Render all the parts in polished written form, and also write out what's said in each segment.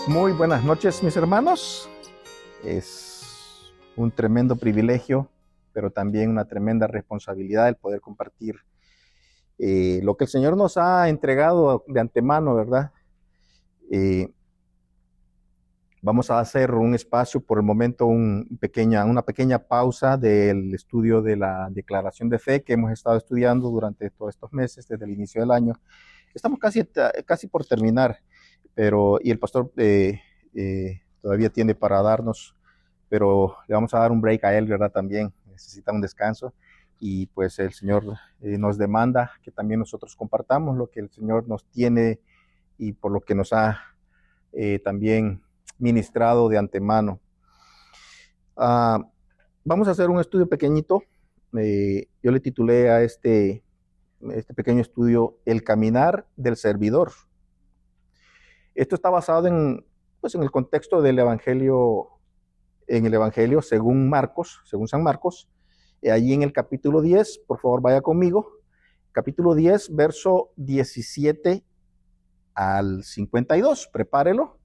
Muy buenas noches, mis hermanos. Es un tremendo privilegio, pero también una tremenda responsabilidad el poder compartir lo que el Señor nos ha entregado de antemano, ¿verdad? Vamos a hacer un espacio por el momento, una pequeña pausa del estudio de la declaración de fe que hemos estado estudiando durante todos estos meses, desde el inicio del año. Estamos casi por terminar, y el pastor todavía tiene para darnos, pero le vamos a dar un break a él, ¿verdad? También necesita un descanso, y pues el Señor nos demanda que también nosotros compartamos lo que el Señor nos tiene y por lo que nos ha también ministrado de antemano. Vamos a hacer un estudio pequeñito. Yo le titulé a este pequeño estudio El caminar del servidor. Esto está basado en el contexto del Evangelio, en el Evangelio según San Marcos. Allí en el capítulo 10, por favor vaya conmigo, capítulo 10, verso 17 al 52, prepárelo.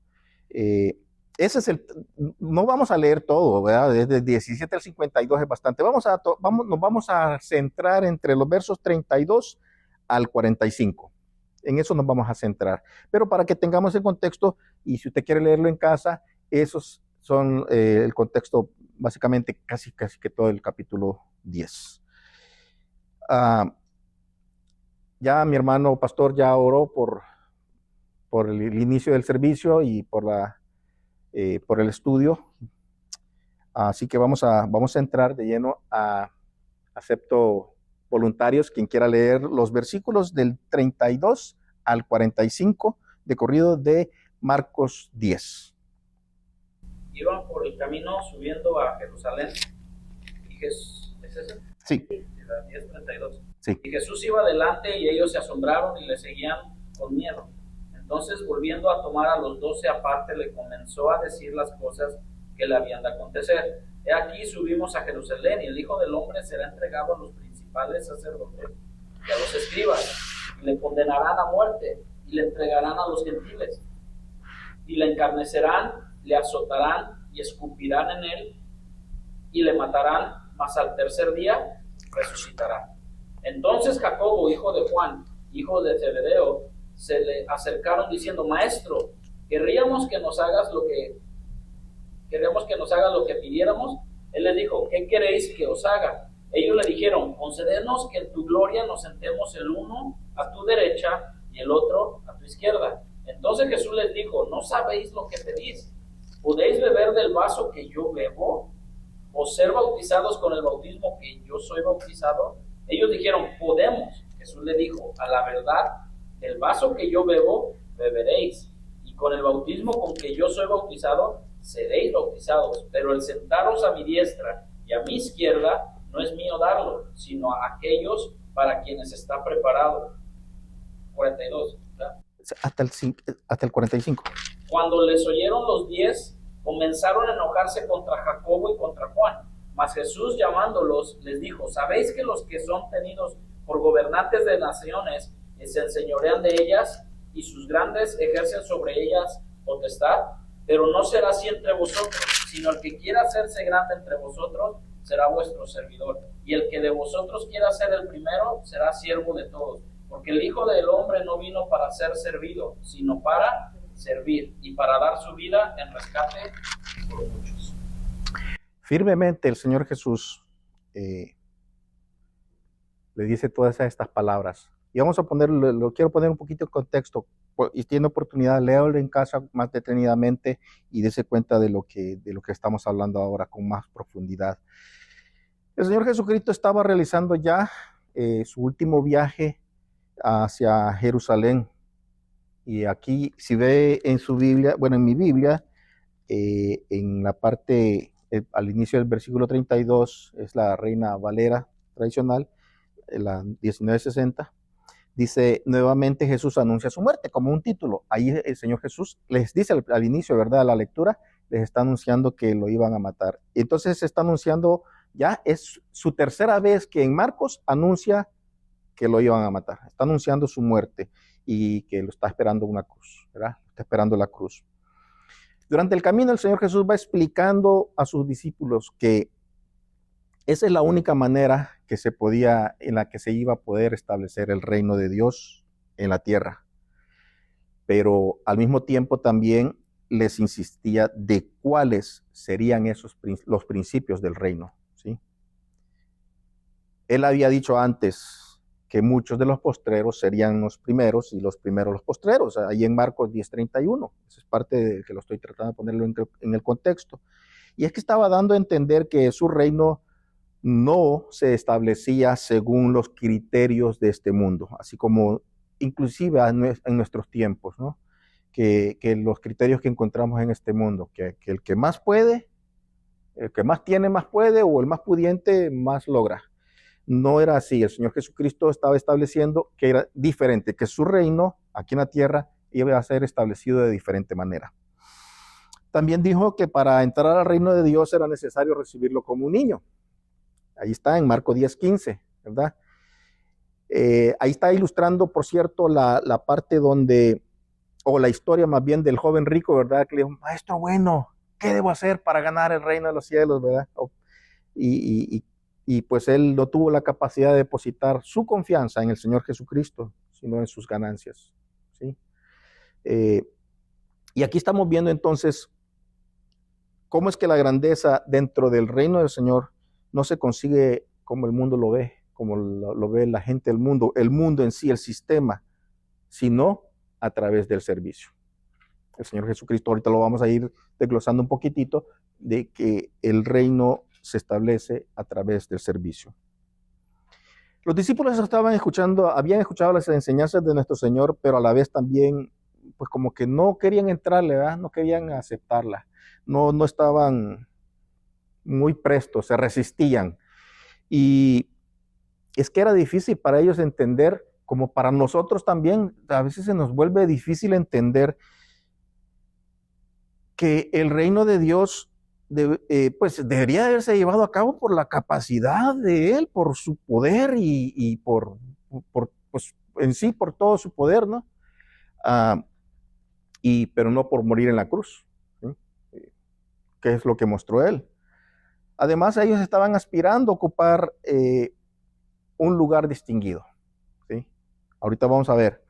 No vamos a leer todo, ¿verdad? Desde 17 al 52 es bastante. Nos vamos a centrar entre los versos 32 al 45. En eso nos vamos a centrar. Pero para que tengamos el contexto, y si usted quiere leerlo en casa, esos son el contexto, básicamente casi que todo el capítulo 10. Ya mi hermano pastor ya oró por el inicio del servicio y por el estudio. Así que vamos a entrar de lleno acepto voluntarios, quien quiera leer los versículos del 32 al 45 de corrido de Marcos 10. Iban por el camino subiendo a Jerusalén y Jesús, ¿es ese? Sí. 10:32. Sí. Y Jesús iba adelante y ellos se asombraron y le seguían con miedo. Entonces, volviendo a tomar a los 12 aparte, le comenzó a decir las cosas que le habían de acontecer. He aquí subimos a Jerusalén y el Hijo del Hombre será entregado a los principales sacerdotes y a los escribas, y le condenarán a muerte y le entregarán a los gentiles y le encarnecerán, le azotarán y escupirán en él y le matarán, mas al tercer día resucitará. Entonces Jacobo, hijo de Juan, hijo de Zebedeo, se le acercaron diciendo: Maestro, querríamos que nos hagas lo que pidiéramos. Él les dijo: ¿qué queréis que os haga? Ellos le dijeron: concédenos que en tu gloria nos sentemos el uno a tu derecha y el otro a tu izquierda. Entonces Jesús les dijo: ¿no sabéis lo que pedís? ¿Podéis beber del vaso que yo bebo? ¿O ser bautizados con el bautismo que yo soy bautizado? Ellos dijeron: podemos. Jesús le dijo: a la verdad, del vaso que yo bebo, beberéis, y con el bautismo con que yo soy bautizado, seréis bautizados. Pero el sentaros a mi diestra y a mi izquierda no es mío darlo, sino a aquellos para quienes está preparado. 42, ¿verdad? Hasta el 45. Cuando les oyeron los 10, comenzaron a enojarse contra Jacobo y contra Juan. Mas Jesús, llamándolos, les dijo: ¿sabéis que los que son tenidos por gobernantes de naciones se enseñorean de ellas, y sus grandes ejercen sobre ellas potestad? Pero no será así entre vosotros, sino el que quiera hacerse grande entre vosotros será vuestro servidor, y el que de vosotros quiera ser el primero será siervo de todos. Porque el Hijo del Hombre no vino para ser servido, sino para servir y para dar su vida en rescate por muchos. Firmemente el Señor Jesús le dice todas estas palabras. Y vamos a lo quiero poner un poquito en contexto, y tiene oportunidad, léalo en casa más detenidamente y dése cuenta de lo que estamos hablando ahora con más profundidad. El Señor Jesucristo estaba realizando ya su último viaje hacia Jerusalén. Y aquí, si ve en su Biblia, en mi Biblia, en la parte, al inicio del versículo 32, es la Reina Valera tradicional, la 1960, dice: nuevamente Jesús anuncia su muerte, como un título. Ahí el Señor Jesús les dice al inicio, ¿verdad?, de la lectura, les está anunciando que lo iban a matar. Entonces se está anunciando, ya es su tercera vez que en Marcos anuncia que lo iban a matar. Está anunciando su muerte y que lo está esperando una cruz, ¿verdad? Está esperando la cruz. Durante el camino el Señor Jesús va explicando a sus discípulos que esa es la única manera en la que se iba a poder establecer el reino de Dios en la tierra. Pero al mismo tiempo también les insistía de cuáles serían los principios del reino, ¿sí? Él había dicho antes que muchos de los postreros serían los primeros y los primeros los postreros, ahí en Marcos 10:31. Esa es parte de que lo estoy tratando de ponerlo en el contexto. Y es que estaba dando a entender que su reino no se establecía según los criterios de este mundo, así como inclusive en nuestros tiempos, ¿no? Que los criterios que encontramos en este mundo, que el que más puede, el que más tiene más puede, o el más pudiente más logra. No era así. El Señor Jesucristo estaba estableciendo que era diferente, que su reino aquí en la tierra iba a ser establecido de diferente manera. También dijo que para entrar al reino de Dios era necesario recibirlo como un niño. Ahí está en Marcos 10:15, ¿verdad? Ahí está ilustrando, por cierto, la parte donde, o la historia más bien del joven rico, ¿verdad? Que le dijo, maestro bueno, ¿qué debo hacer para ganar el reino de los cielos, verdad? Y pues él no tuvo la capacidad de depositar su confianza en el Señor Jesucristo, sino en sus ganancias, ¿sí? Y aquí estamos viendo entonces cómo es que la grandeza dentro del reino del Señor no se consigue como el mundo lo ve, como lo ve la gente del mundo, el mundo en sí, el sistema, sino a través del servicio. El Señor Jesucristo, ahorita lo vamos a ir desglosando un poquitito, de que el reino se establece a través del servicio. Los discípulos habían escuchado las enseñanzas de nuestro Señor, pero a la vez también, pues como que no querían entrarle, ¿verdad? No querían aceptarla, no estaban muy prestos, se resistían. Y es que era difícil para ellos entender, como para nosotros también, a veces se nos vuelve difícil entender que el reino de Dios pues debería haberse llevado a cabo por la capacidad de Él, por su poder y pues, en sí, por todo su poder, ¿no? Pero no por morir en la cruz, ¿sí? Que es lo que mostró Él. Además, ellos estaban aspirando a ocupar un lugar distinguido, ¿sí? Ahorita vamos a ver.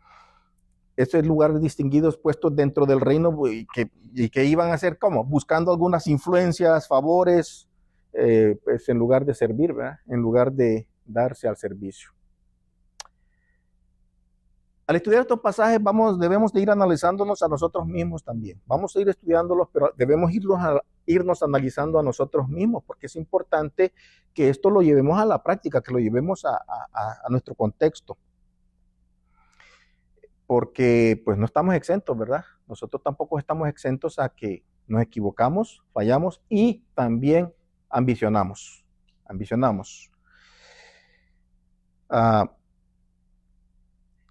Estos lugares distinguidos puestos dentro del reino y que iban a ser como buscando algunas influencias, favores, pues en lugar de servir, ¿verdad? En lugar de darse al servicio. Al estudiar estos pasajes debemos de ir analizándonos a nosotros mismos también. Vamos a ir estudiándolos, pero debemos irnos analizando a nosotros mismos, porque es importante que esto lo llevemos a la práctica, que lo llevemos a nuestro contexto. Porque pues no estamos exentos, ¿verdad? Nosotros tampoco estamos exentos a que nos equivocamos, fallamos y también ambicionamos.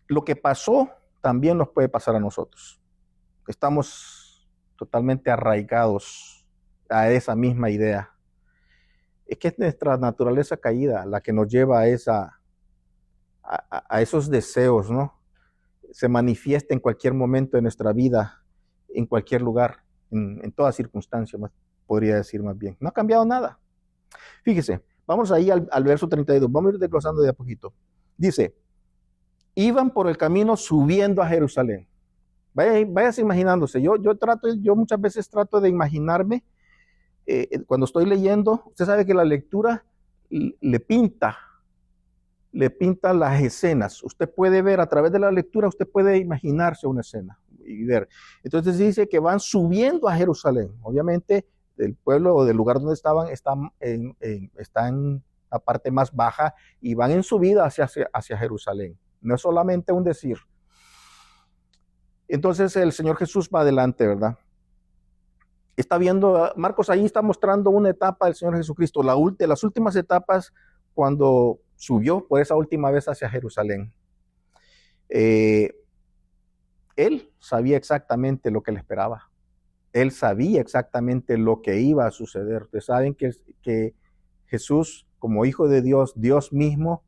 Lo que pasó también nos puede pasar a nosotros. Estamos totalmente arraigados a esa misma idea. Es que es nuestra naturaleza caída la que nos lleva a esos deseos, ¿no? Se manifiesta en cualquier momento de nuestra vida, en cualquier lugar, en toda circunstancia, podría decir más bien. No ha cambiado nada. Fíjese, vamos ahí al verso 32, vamos a ir desglosando de a poquito. Dice, iban por el camino subiendo a Jerusalén. Váyase imaginándose, yo muchas veces trato de imaginarme, cuando estoy leyendo, usted sabe que la lectura le pinta las escenas. Usted puede ver a través de la lectura, usted puede imaginarse una escena y ver. Entonces dice que van subiendo a Jerusalén. Obviamente, del pueblo o del lugar donde estaban, están en la parte más baja y van en subida hacia Jerusalén. No es solamente un decir. Entonces el Señor Jesús va adelante, ¿verdad? Está viendo, Marcos ahí está mostrando una etapa del Señor Jesucristo, de las últimas etapas cuando subió por esa última vez hacia Jerusalén. Él sabía exactamente lo que le esperaba. Él sabía exactamente lo que iba a suceder. Ustedes saben que Jesús, como Hijo de Dios, Dios mismo,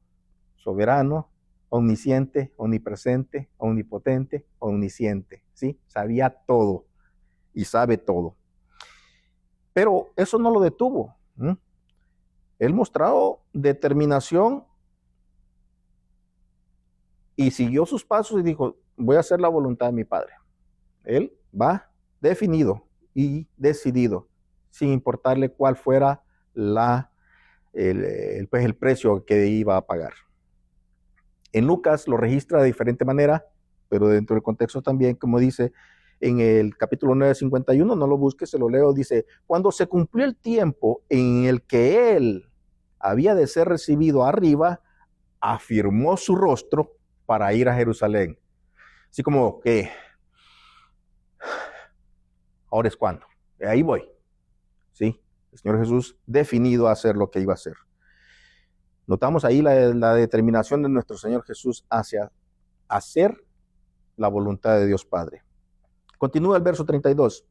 soberano, omnisciente, omnipresente, omnipotente, omnisciente, ¿sí? Sabía todo. y sabe todo. Pero eso no lo detuvo. Él mostró determinación y siguió sus pasos y dijo, voy a hacer la voluntad de mi Padre. Él va definido y decidido, sin importarle cuál fuera el precio que iba a pagar. En Lucas lo registra de diferente manera, pero dentro del contexto también, como dice en el capítulo 9:51, no lo busques, se lo leo, dice, cuando se cumplió el tiempo en el que él había de ser recibido arriba, afirmó su rostro para ir a Jerusalén. Así como que, ahora es cuando, ahí voy, ¿sí? El Señor Jesús definido a hacer lo que iba a hacer. Notamos ahí la determinación de nuestro Señor Jesús hacia hacer la voluntad de Dios Padre. Continúa el verso 32.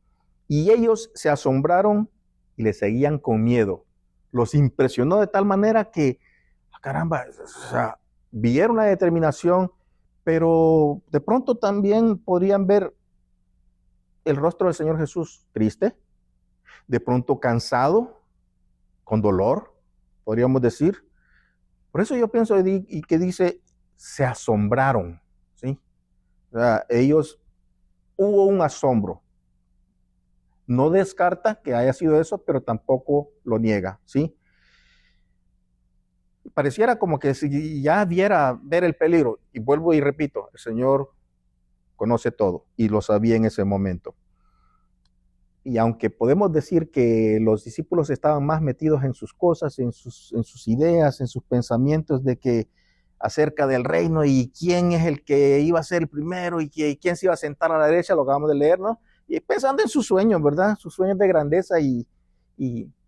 Y ellos se asombraron y le seguían con miedo. Los impresionó de tal manera que, caramba, o sea, vieron la determinación, pero de pronto también podrían ver el rostro del Señor Jesús triste, de pronto cansado, con dolor, podríamos decir. Por eso yo pienso y que dice, se asombraron, ¿sí? O sea, hubo un asombro. No descarta que haya sido eso, pero tampoco lo niega, ¿sí? Pareciera como que si ya ver el peligro, y vuelvo y repito, el Señor conoce todo y lo sabía en ese momento. Y aunque podemos decir que los discípulos estaban más metidos en sus cosas, en sus ideas, en sus pensamientos de que acerca del reino y quién es el que iba a ser el primero y quién se iba a sentar a la derecha, lo acabamos de leer, ¿no? Y pensando en sus sueños, ¿verdad? Sus sueños de grandeza y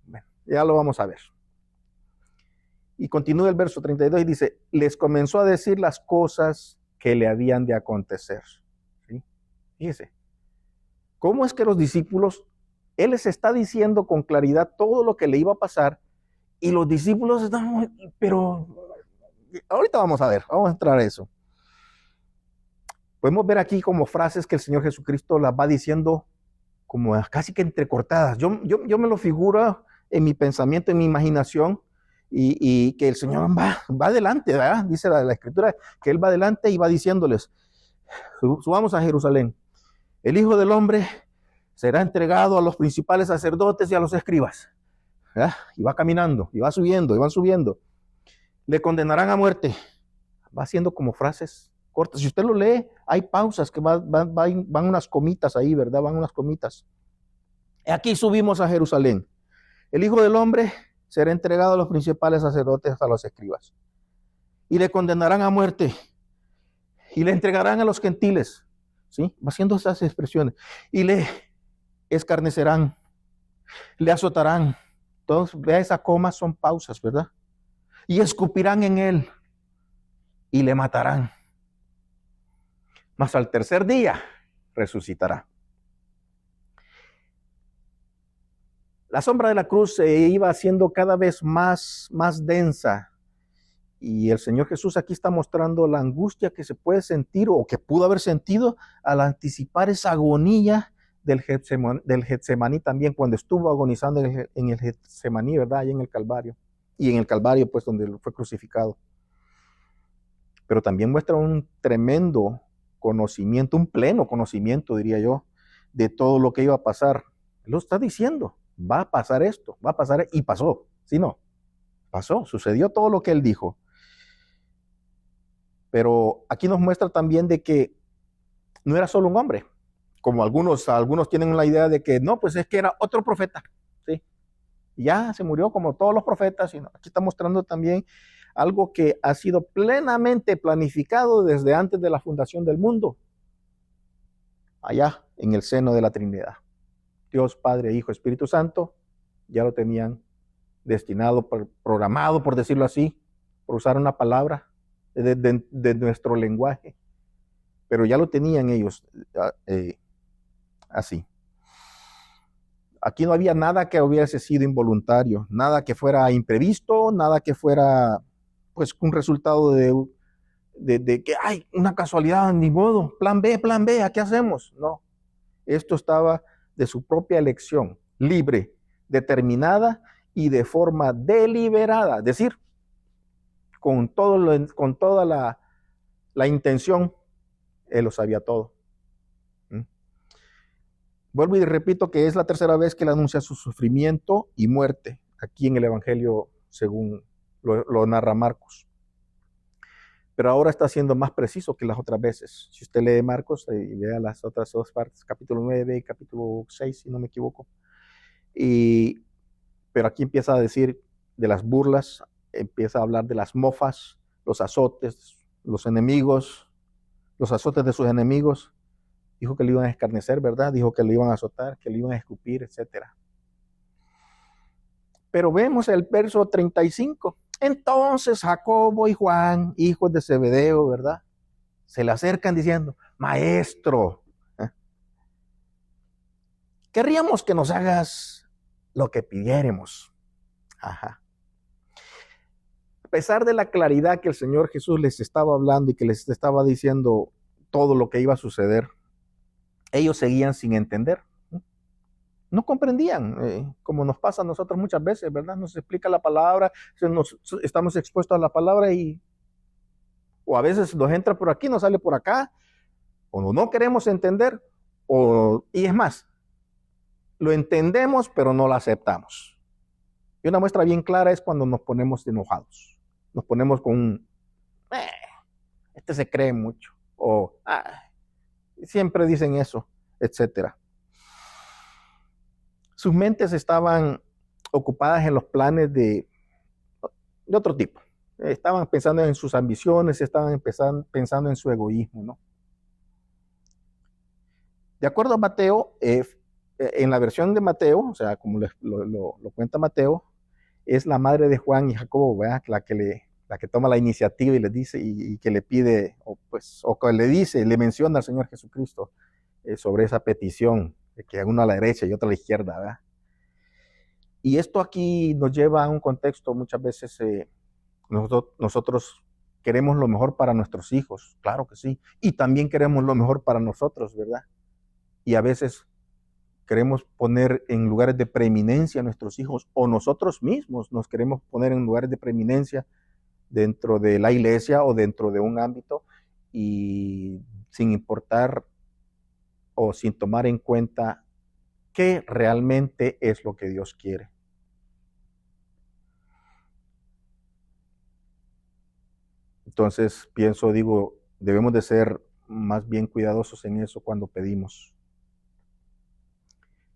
bueno, ya lo vamos a ver. Y continúa el verso 32 y dice, les comenzó a decir las cosas que le habían de acontecer. ¿Sí? Fíjese, ¿cómo es que los discípulos, él les está diciendo con claridad todo lo que le iba a pasar y los discípulos están, pero ahorita vamos a ver, vamos a entrar a eso. Podemos ver aquí como frases que el Señor Jesucristo las va diciendo como casi que entrecortadas. Yo me lo figuro en mi pensamiento, en mi imaginación, y que el Señor va adelante, ¿verdad? Dice la Escritura que Él va adelante y va diciéndoles, subamos a Jerusalén. El Hijo del Hombre será entregado a los principales sacerdotes y a los escribas. ¿Verdad? Y va caminando, y va subiendo, y van subiendo. Le condenarán a muerte. Va haciendo como frases cortas. Si usted lo lee, hay pausas que van unas comitas ahí, ¿verdad? Van unas comitas. Aquí subimos a Jerusalén. El Hijo del Hombre será entregado a los principales sacerdotes, a los escribas. Y le condenarán a muerte. Y le entregarán a los gentiles. ¿Sí? Va haciendo esas expresiones. Y le escarnecerán. Le azotarán. Todos, vea, esa coma son pausas, ¿verdad? Y escupirán en él. Y le matarán. Mas al tercer día resucitará. La sombra de la cruz se iba haciendo cada vez más densa. Y el Señor Jesús aquí está mostrando la angustia que se puede sentir o que pudo haber sentido al anticipar esa agonía del Getsemaní también, cuando estuvo agonizando en el Getsemaní, ¿verdad? Ahí en el Calvario. Y en el Calvario, pues, donde fue crucificado. Pero también muestra un tremendo conocimiento, un pleno conocimiento, diría yo, de todo lo que iba a pasar. Él lo está diciendo, va a pasar esto, va a pasar, y pasó, ¿sí no? Pasó, sucedió todo lo que él dijo. Pero aquí nos muestra también de que no era solo un hombre, como algunos tienen la idea de que no, pues es que era otro profeta, ¿sí? Ya se murió como todos los profetas, y no, aquí está mostrando también algo que ha sido plenamente planificado desde antes de la fundación del mundo, allá en el seno de la Trinidad. Dios, Padre, Hijo, Espíritu Santo, ya lo tenían destinado, programado, por decirlo así, por usar una palabra de nuestro lenguaje, pero ya lo tenían ellos así. Aquí no había nada que hubiese sido involuntario, nada que fuera imprevisto, nada que fuera pues un resultado de que hay una casualidad, ni modo, plan B, ¿a qué hacemos? No, esto estaba de su propia elección, libre, determinada y de forma deliberada, es decir, con toda la intención, Él lo sabía todo. Vuelvo y repito que es la tercera vez que Él anuncia su sufrimiento y muerte, aquí en el Evangelio según lo narra Marcos. Pero ahora está siendo más preciso que las otras veces. Si usted lee Marcos y vea las otras dos partes, capítulo 9 y capítulo 6, si no me equivoco. Pero aquí empieza a decir de las burlas, empieza a hablar de las mofas, los azotes, los enemigos, los azotes de sus enemigos. Dijo que le iban a escarnecer, ¿verdad? Dijo que le iban a azotar, que le iban a escupir, etc. Pero vemos el verso 35. Entonces Jacobo y Juan, hijos de Zebedeo, ¿verdad? Se le acercan diciendo, Maestro, querríamos que nos hagas lo que pidiéremos. Ajá. A pesar de la claridad que el Señor Jesús les estaba hablando y que les estaba diciendo todo lo que iba a suceder, ellos seguían sin entender. No comprendían, como nos pasa a nosotros muchas veces, ¿verdad? Nos explica la palabra, estamos expuestos a la palabra o a veces nos entra por aquí, nos sale por acá, o no queremos entender, y es más, lo entendemos pero no lo aceptamos. Y una muestra bien clara es cuando nos ponemos enojados, nos ponemos con un, este se cree mucho, o siempre dicen eso, etcétera. Sus mentes estaban ocupadas en los planes de otro tipo. Estaban pensando en sus ambiciones, estaban pensando en su egoísmo, ¿no? De acuerdo a Mateo, en la versión de Mateo, o sea, como lo cuenta Mateo, es la madre de Juan y Jacobo, ¿verdad? La que toma la iniciativa y le dice, y que le pide, o que le menciona al Señor Jesucristo sobre esa petición, de que uno a la derecha y otro a la izquierda, ¿verdad? Y esto aquí nos lleva a un contexto, muchas veces nosotros queremos lo mejor para nuestros hijos, claro que sí, y también queremos lo mejor para nosotros, ¿verdad? Y a veces queremos poner en lugares de preeminencia a nuestros hijos, o nosotros mismos nos queremos poner en lugares de preeminencia dentro de la iglesia o dentro de un ámbito, y sin importar o sin tomar en cuenta qué realmente es lo que Dios quiere. Entonces digo, debemos de ser más bien cuidadosos en eso cuando pedimos.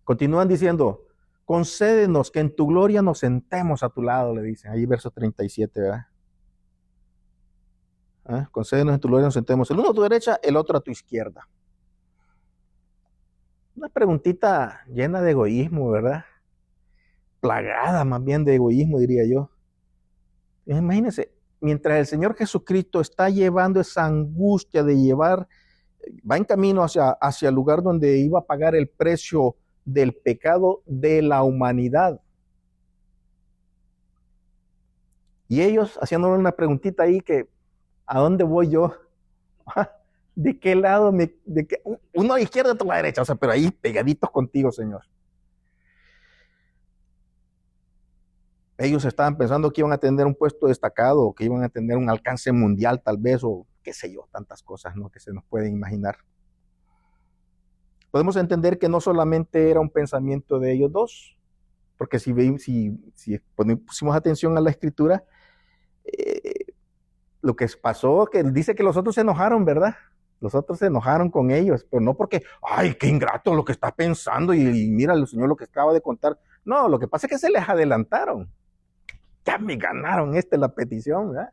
Continúan diciendo, concédenos que en tu gloria nos sentemos a tu lado, le dicen, ahí verso 37, ¿verdad? Concédenos en tu gloria nos sentemos, el uno a tu derecha, el otro a tu izquierda. Una preguntita llena de egoísmo, ¿verdad? Plagada más bien de egoísmo, diría yo. Imagínense, mientras el Señor Jesucristo está llevando esa angustia de va en camino hacia el lugar donde iba a pagar el precio del pecado de la humanidad. Y ellos haciéndole una preguntita ahí que, ¿a dónde voy yo? ¿De qué lado? Uno a la izquierda, otro a la derecha, o sea, pero ahí pegaditos contigo, Señor. Ellos estaban pensando que iban a tener un puesto destacado, o que iban a tener un alcance mundial tal vez, o qué sé yo, tantas cosas, ¿no?, que se nos pueden imaginar. Podemos entender que no solamente era un pensamiento de ellos dos, porque si pusimos atención a la escritura, lo que pasó, que dice que los otros se enojaron, ¿verdad? Los otros se enojaron con ellos, pero no porque, ay, qué ingrato lo que está pensando y mira el Señor lo que acaba de contar. No, lo que pasa es que se les adelantaron. Ya me ganaron la petición, ¿verdad?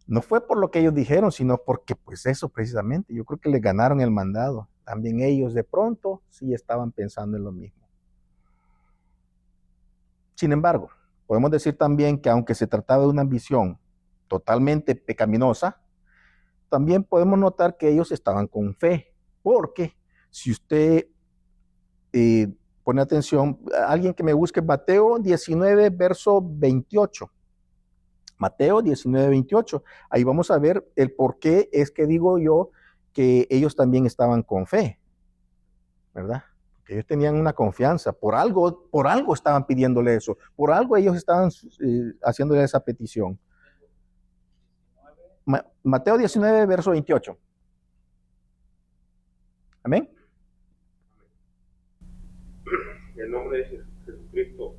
No fue por lo que ellos dijeron, sino porque pues eso precisamente, yo creo que les ganaron el mandado. También ellos de pronto sí estaban pensando en lo mismo. Sin embargo, podemos decir también que aunque se trataba de una ambición totalmente pecaminosa, también podemos notar que ellos estaban con fe, porque si usted pone atención, alguien que me busque Mateo 19, verso 28. Mateo 19, 28. Ahí vamos a ver el por qué es que digo yo que ellos también estaban con fe, ¿verdad? Que ellos tenían una confianza, por algo estaban pidiéndole eso, por algo ellos estaban haciéndole esa petición. Mateo 19, verso 28. Amén. En el nombre de Jesucristo.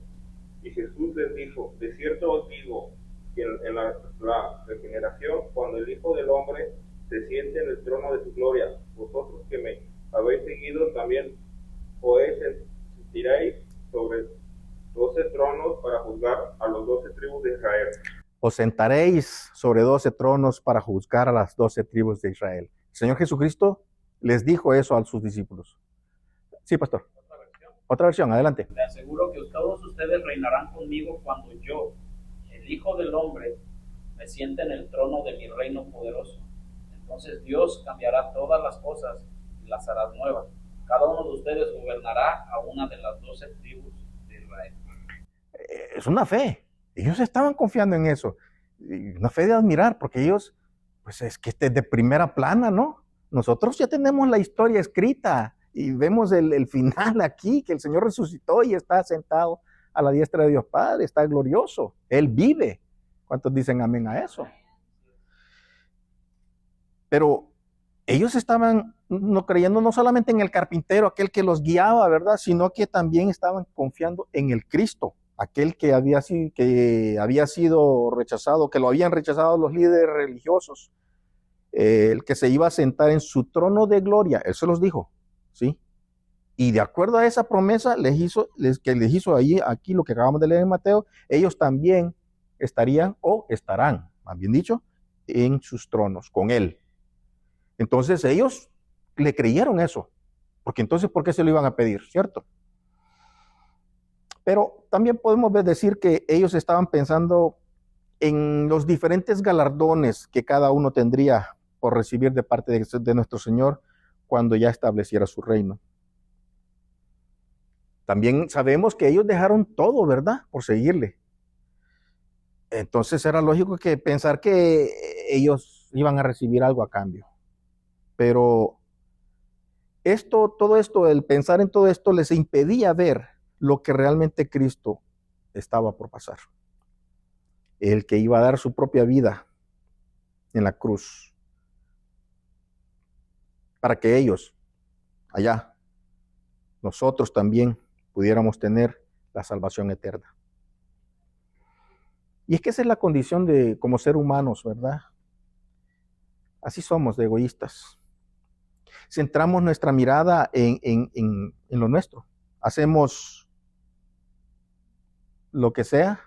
Y Jesús les dijo: de cierto os digo, que en la regeneración, cuando el Hijo del Hombre se siente en el trono de su gloria, vosotros que me habéis seguido también os sentiréis sobre 12 tronos para juzgar a los 12 tribus de Israel. Os sentaréis sobre 12 tronos para juzgar a las 12 tribus de Israel. El Señor Jesucristo les dijo eso a sus discípulos. Sí, pastor. Otra versión, adelante. Le aseguro que todos ustedes reinarán conmigo cuando yo, el Hijo del Hombre, me siente en el trono de mi reino poderoso. Entonces Dios cambiará todas las cosas y las hará nuevas. Cada uno de ustedes gobernará a una de las 12 tribus de Israel. Es una fe. Ellos estaban confiando en eso. Una fe de admirar, porque ellos, pues es que de primera plana, ¿no? Nosotros ya tenemos la historia escrita y vemos el final aquí, que el Señor resucitó y está sentado a la diestra de Dios Padre, está glorioso. Él vive. ¿Cuántos dicen amén a eso? Pero ellos estaban no creyendo no solamente en el carpintero, aquel que los guiaba, ¿verdad? Sino que también estaban confiando en el Cristo, aquel que había sido rechazado, que lo habían rechazado los líderes religiosos, el que se iba a sentar en su trono de gloria. Él se los dijo, ¿sí? Y de acuerdo a esa promesa que les hizo aquí lo que acabamos de leer en Mateo, ellos también estarían o estarán, más bien dicho, en sus tronos con él. Entonces ellos le creyeron eso, porque entonces ¿por qué se lo iban a pedir? ¿Cierto? Pero también podemos decir que ellos estaban pensando en los diferentes galardones que cada uno tendría por recibir de parte de nuestro Señor cuando ya estableciera su reino. También sabemos que ellos dejaron todo, ¿verdad?, por seguirle. Entonces era lógico que pensar que ellos iban a recibir algo a cambio. Pero todo esto, el pensar en todo esto les impedía ver lo que realmente Cristo estaba por pasar. El que iba a dar su propia vida en la cruz para que ellos, allá, nosotros también pudiéramos tener la salvación eterna. Y es que esa es la condición de como ser humanos, ¿verdad? Así somos, de egoístas. Centramos nuestra mirada en lo nuestro. Hacemos lo que sea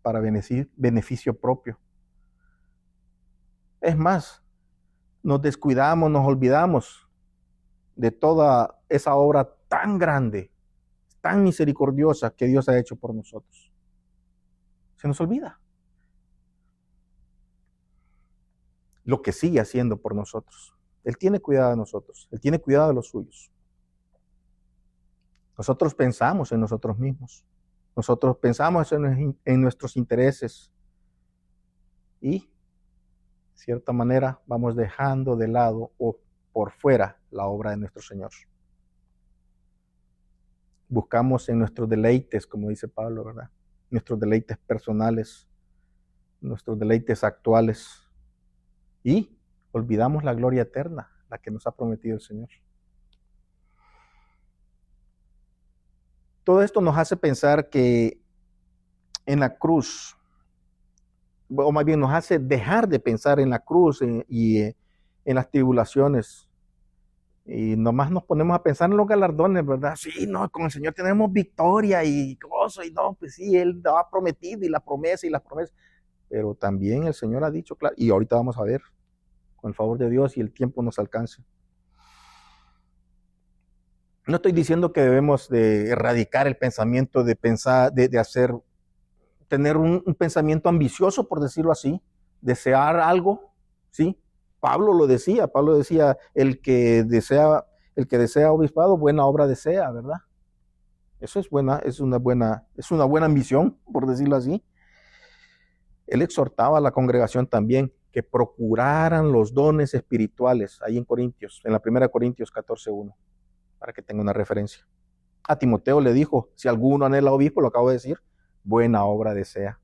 para beneficio propio. Es más, nos descuidamos, nos olvidamos de toda esa obra tan grande, tan misericordiosa que Dios ha hecho por nosotros. Se nos olvida lo que sigue haciendo por nosotros. Él tiene cuidado de nosotros, Él tiene cuidado de los suyos. Nosotros pensamos en nosotros mismos, nosotros pensamos en nuestros intereses y, de cierta manera, vamos dejando de lado o por fuera la obra de nuestro Señor. Buscamos en nuestros deleites, como dice Pablo, ¿verdad? Nuestros deleites personales, nuestros deleites actuales y olvidamos la gloria eterna, la que nos ha prometido el Señor. Todo esto nos hace pensar que en la cruz, o más bien nos hace dejar de pensar en la cruz y en las tribulaciones. Y nomás nos ponemos a pensar en los galardones, ¿verdad? Sí, no, con el Señor tenemos victoria y gozo, y no, pues sí, Él lo ha prometido y las promesas. Pero también el Señor ha dicho, claro, y ahorita vamos a ver, con el favor de Dios y el tiempo nos alcance. No estoy diciendo que debemos de erradicar el pensamiento de pensar, tener un pensamiento ambicioso, por decirlo así, desear algo, ¿sí? Pablo decía, el que desea obispado, buena obra desea, ¿verdad? Eso es una buena ambición, por decirlo así. Él exhortaba a la congregación también que procuraran los dones espirituales, ahí en Corintios, en la 1 Corintios 14:1, para que tenga una referencia. A Timoteo le dijo, si alguno anhela obispo, lo acabo de decir, buena obra desea.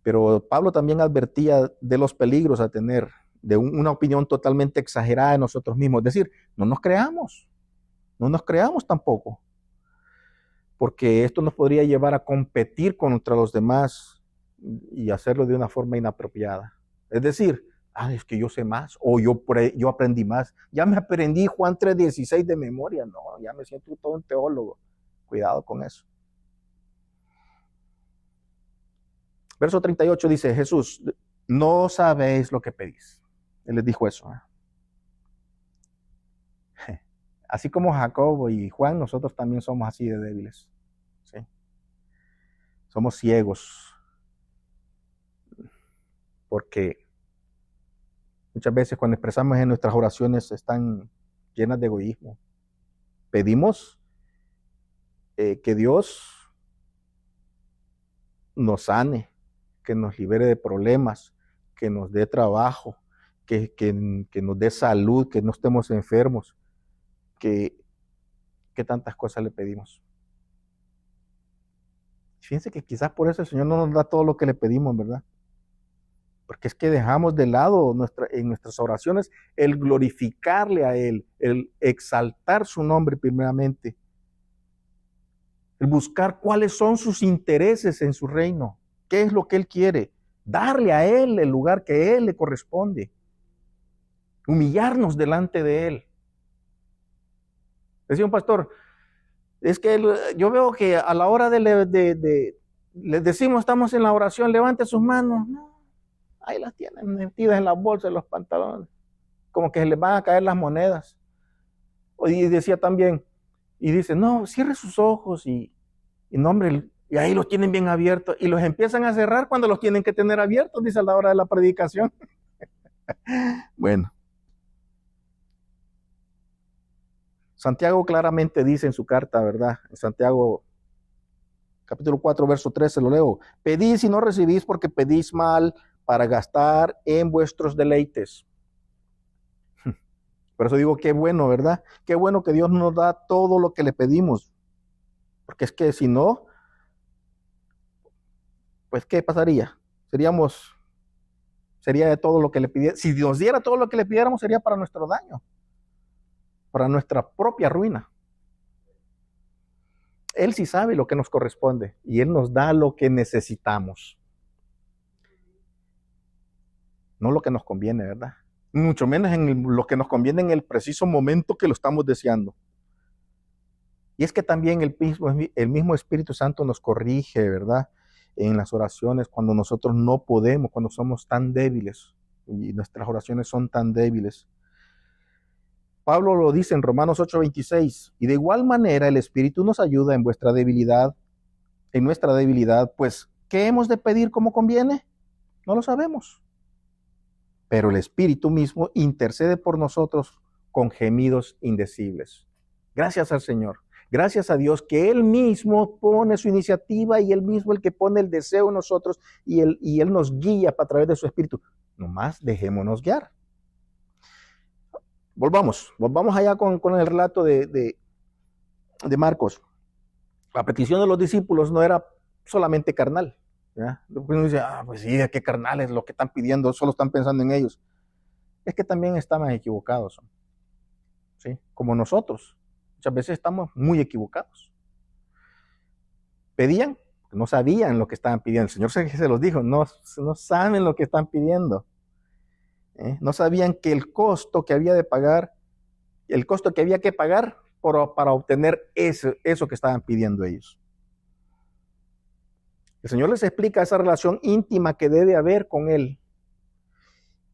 Pero Pablo también advertía de los peligros a tener de una opinión totalmente exagerada de nosotros mismos. Es decir, no nos creamos tampoco, porque esto nos podría llevar a competir contra los demás y hacerlo de una forma inapropiada. Es decir, es que yo sé más, o yo aprendí más. Ya me aprendí Juan 3:16 de memoria. No, ya me siento todo un teólogo. Cuidado con eso. Verso 38 dice, Jesús, no sabéis lo que pedís. Él les dijo eso. Así como Jacobo y Juan, nosotros también somos así de débiles. ¿Sí? Somos ciegos. Porque muchas veces cuando expresamos en nuestras oraciones están llenas de egoísmo. Pedimos que Dios nos sane, que nos libere de problemas, que nos dé trabajo, que nos dé salud, que no estemos enfermos, que tantas cosas le pedimos. Fíjense que quizás por eso el Señor no nos da todo lo que le pedimos, ¿verdad? Porque es que dejamos de lado en nuestras oraciones el glorificarle a Él, el exaltar su nombre primeramente, el buscar cuáles son sus intereses en su reino, qué es lo que Él quiere, darle a Él el lugar que a Él le corresponde, humillarnos delante de Él. Decía un pastor, es que yo veo que a la hora les decimos, estamos en la oración, levante sus manos, no, ahí las tienen metidas en las bolsas de los pantalones, como que se les van a caer las monedas. Y decía también, y dice, no, cierre sus ojos y no, hombre, y ahí los tienen bien abiertos y los empiezan a cerrar cuando los tienen que tener abiertos, dice a la hora de la predicación. Bueno. Santiago claramente dice en su carta, ¿verdad? En Santiago capítulo 4, verso 13, lo leo. Pedís y no recibís porque pedís mal para gastar en vuestros deleites. Por eso digo, qué bueno, ¿verdad? Qué bueno que Dios nos da todo lo que le pedimos. Porque es que si no, pues ¿qué pasaría? Sería de todo lo que le pidiéramos. Si Dios diera todo lo que le pidiéramos, sería para nuestro daño, para nuestra propia ruina. Él sí sabe lo que nos corresponde y Él nos da lo que necesitamos. No lo que nos conviene, ¿verdad? Mucho menos lo que nos conviene en el preciso momento que lo estamos deseando. Y es que también el mismo Espíritu Santo nos corrige, ¿verdad? En las oraciones cuando nosotros no podemos, cuando somos tan débiles y nuestras oraciones son tan débiles. Pablo lo dice en Romanos 8:26, y de igual manera el Espíritu nos ayuda en nuestra debilidad, pues, ¿qué hemos de pedir como conviene? No lo sabemos. Pero el Espíritu mismo intercede por nosotros con gemidos indecibles. Gracias al Señor. Gracias a Dios que Él mismo pone su iniciativa y Él mismo el que pone el deseo en nosotros y Él nos guía a través de su Espíritu. Nomás dejémonos guiar. Volvamos allá con el relato de Marcos. La petición de los discípulos no era solamente carnal. ¿Ya? Uno dice, pues sí, qué carnal es lo que están pidiendo, solo están pensando en ellos. Es que también estaban equivocados, ¿sí? Como nosotros. Muchas veces estamos muy equivocados. Pedían, no sabían lo que estaban pidiendo. El Señor se los dijo, no saben lo que están pidiendo. No sabían que el costo que había que pagar para obtener eso que estaban pidiendo ellos. El Señor les explica esa relación íntima que debe haber con Él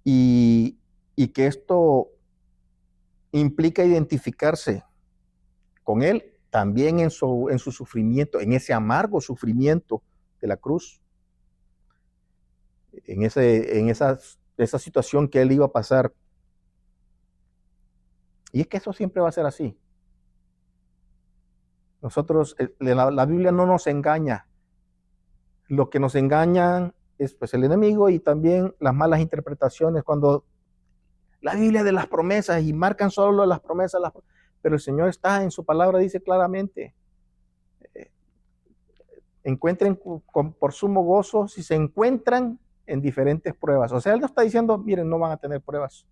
y que esto implica identificarse con Él también en su sufrimiento, en ese amargo sufrimiento de la cruz, en esa situación que Él iba a pasar. Y es que eso siempre va a ser así. Nosotros, la Biblia no nos engaña. Lo que nos engañan es pues el enemigo, y también las malas interpretaciones, cuando la Biblia de las promesas y marcan solo las promesas, pero el Señor está en su palabra, dice claramente, encuentren por sumo gozo si se encuentran en diferentes pruebas. O sea, Él no está diciendo, miren, no van a tener pruebas.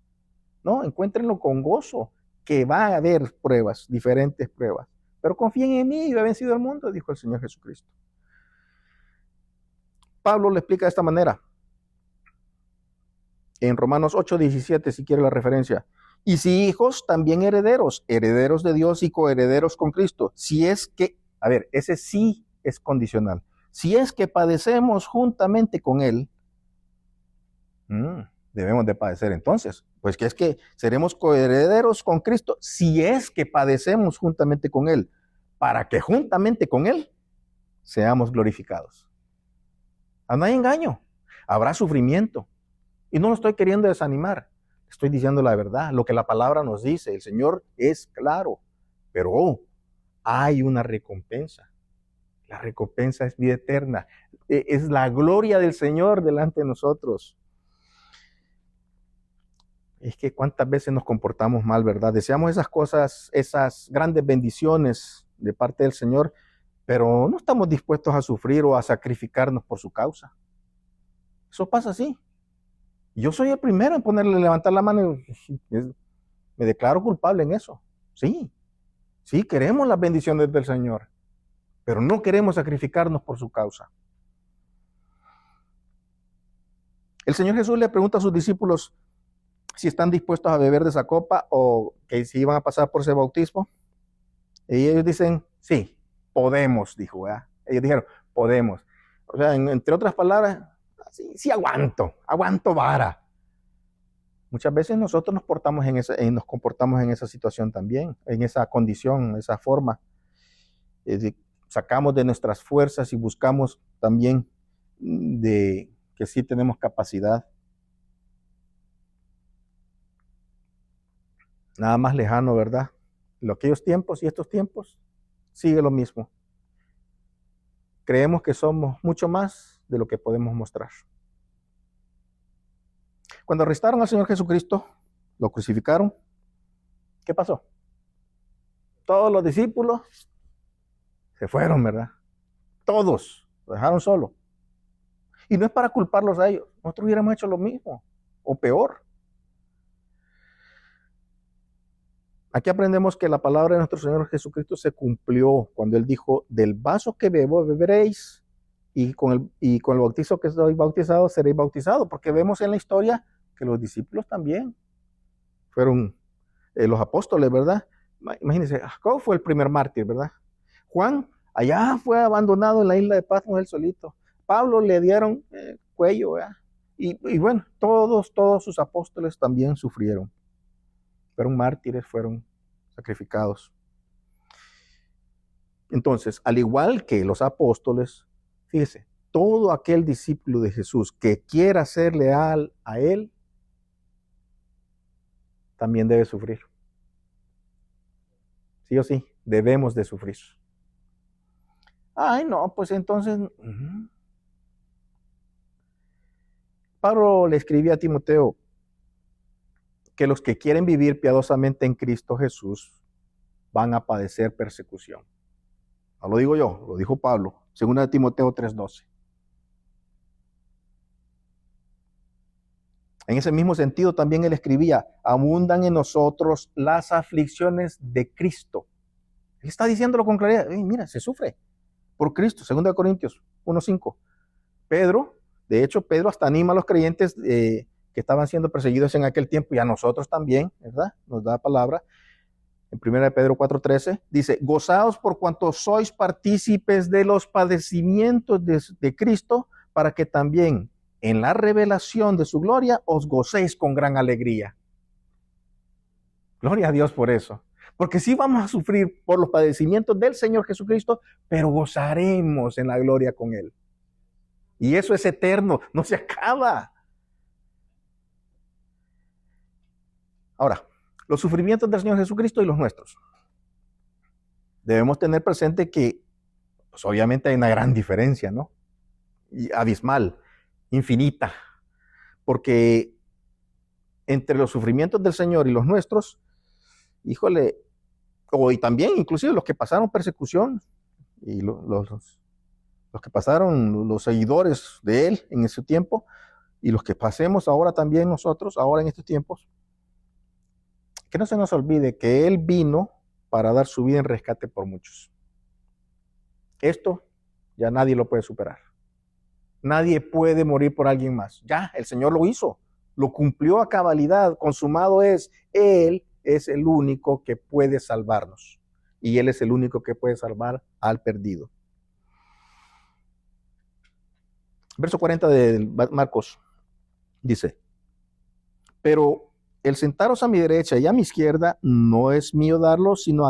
No, encuéntrenlo con gozo, que va a haber pruebas, diferentes pruebas. Pero confíen en mí, yo he vencido el mundo, dijo el Señor Jesucristo. Pablo le explica de esta manera. En Romanos 8:17, si quiere la referencia. Y si hijos, también herederos, herederos de Dios y coherederos con Cristo. Si es que, a ver, ese sí es condicional. Si es que padecemos juntamente con Él, debemos de padecer entonces. Pues que es que seremos coherederos con Cristo si es que padecemos juntamente con Él, para que juntamente con Él seamos glorificados. No hay engaño, habrá sufrimiento. Y no lo estoy queriendo desanimar, estoy diciendo la verdad, lo que la palabra nos dice. El Señor es claro, pero hay una recompensa. La recompensa es vida eterna, es la gloria del Señor delante de nosotros. Es que cuántas veces nos comportamos mal, ¿verdad? Deseamos esas cosas, esas grandes bendiciones de parte del Señor, pero no estamos dispuestos a sufrir o a sacrificarnos por su causa. Eso pasa así. Yo soy el primero en levantar la mano y me declaro culpable en eso. Sí, queremos las bendiciones del Señor, pero no queremos sacrificarnos por su causa. El Señor Jesús le pregunta a sus discípulos si están dispuestos a beber de esa copa o que si iban a pasar por ese bautismo. Y ellos dicen, sí, podemos, dijo, ¿verdad? Ellos dijeron, podemos. O sea, entre otras palabras, sí aguanto vara. Muchas veces nosotros nos comportamos en esa situación también, en esa condición, en esa forma. Sacamos de nuestras fuerzas y buscamos también de que sí tenemos capacidad. Nada más lejano, ¿verdad? Aquellos tiempos y estos tiempos sigue lo mismo. Creemos que somos mucho más de lo que podemos mostrar. Cuando arrestaron al Señor Jesucristo, lo crucificaron, ¿qué pasó? Todos los discípulos se fueron, ¿verdad? Todos lo dejaron solo. Y no es para culparlos a ellos, nosotros hubiéramos hecho lo mismo, o peor. Aquí aprendemos que la palabra de nuestro Señor Jesucristo se cumplió cuando Él dijo, del vaso que bebo beberéis, y con el bautizo que soy bautizado seréis bautizados, porque vemos en la historia que los discípulos también fueron los apóstoles, ¿verdad? Imagínense, Jacob fue el primer mártir, ¿verdad? Juan allá fue abandonado en la isla de Patmos él solito. Pablo le dieron cuello, ¿verdad? Y bueno, todos sus apóstoles también sufrieron. Fueron mártires, fueron sacrificados. Entonces, al igual que los apóstoles, fíjese, todo aquel discípulo de Jesús que quiera ser leal a Él, también debe sufrir. Sí o sí, debemos de sufrir. Ay, no, pues entonces... Pablo le escribía a Timoteo que los que quieren vivir piadosamente en Cristo Jesús van a padecer persecución. No lo digo yo, lo dijo Pablo, 2 Timoteo 3:12. En ese mismo sentido también él escribía, abundan en nosotros las aflicciones de Cristo. Él está diciéndolo con claridad, mira, se sufre por Cristo, 2 Corintios 1:5. De hecho, Pedro hasta anima a los creyentes que estaban siendo perseguidos en aquel tiempo, y a nosotros también, ¿verdad? Nos da palabra. En 1 Pedro 4:13 dice, gozaos por cuanto sois partícipes de los padecimientos de Cristo, para que también en la revelación de su gloria os gocéis con gran alegría. Gloria a Dios por eso. Porque sí vamos a sufrir por los padecimientos del Señor Jesucristo, pero gozaremos en la gloria con Él. Y eso es eterno, no se acaba. Ahora, los sufrimientos del Señor Jesucristo y los nuestros. Debemos tener presente que, pues obviamente hay una gran diferencia, ¿no? Y abismal. infinita, porque entre los sufrimientos del Señor y los nuestros, híjole, y también inclusive los que pasaron persecución y los que pasaron los seguidores de Él en ese tiempo y los que pasemos ahora también nosotros, ahora en estos tiempos, que no se nos olvide que Él vino para dar su vida en rescate por muchos. Esto ya nadie lo puede superar. Nadie puede morir por alguien más. Ya, el Señor lo hizo, lo cumplió a cabalidad, consumado es. Él es el único que puede salvarnos y Él es el único que puede salvar al perdido. Verso 40 de Marcos dice: pero el sentaros a mi derecha y a mi izquierda no es mío darlo, sino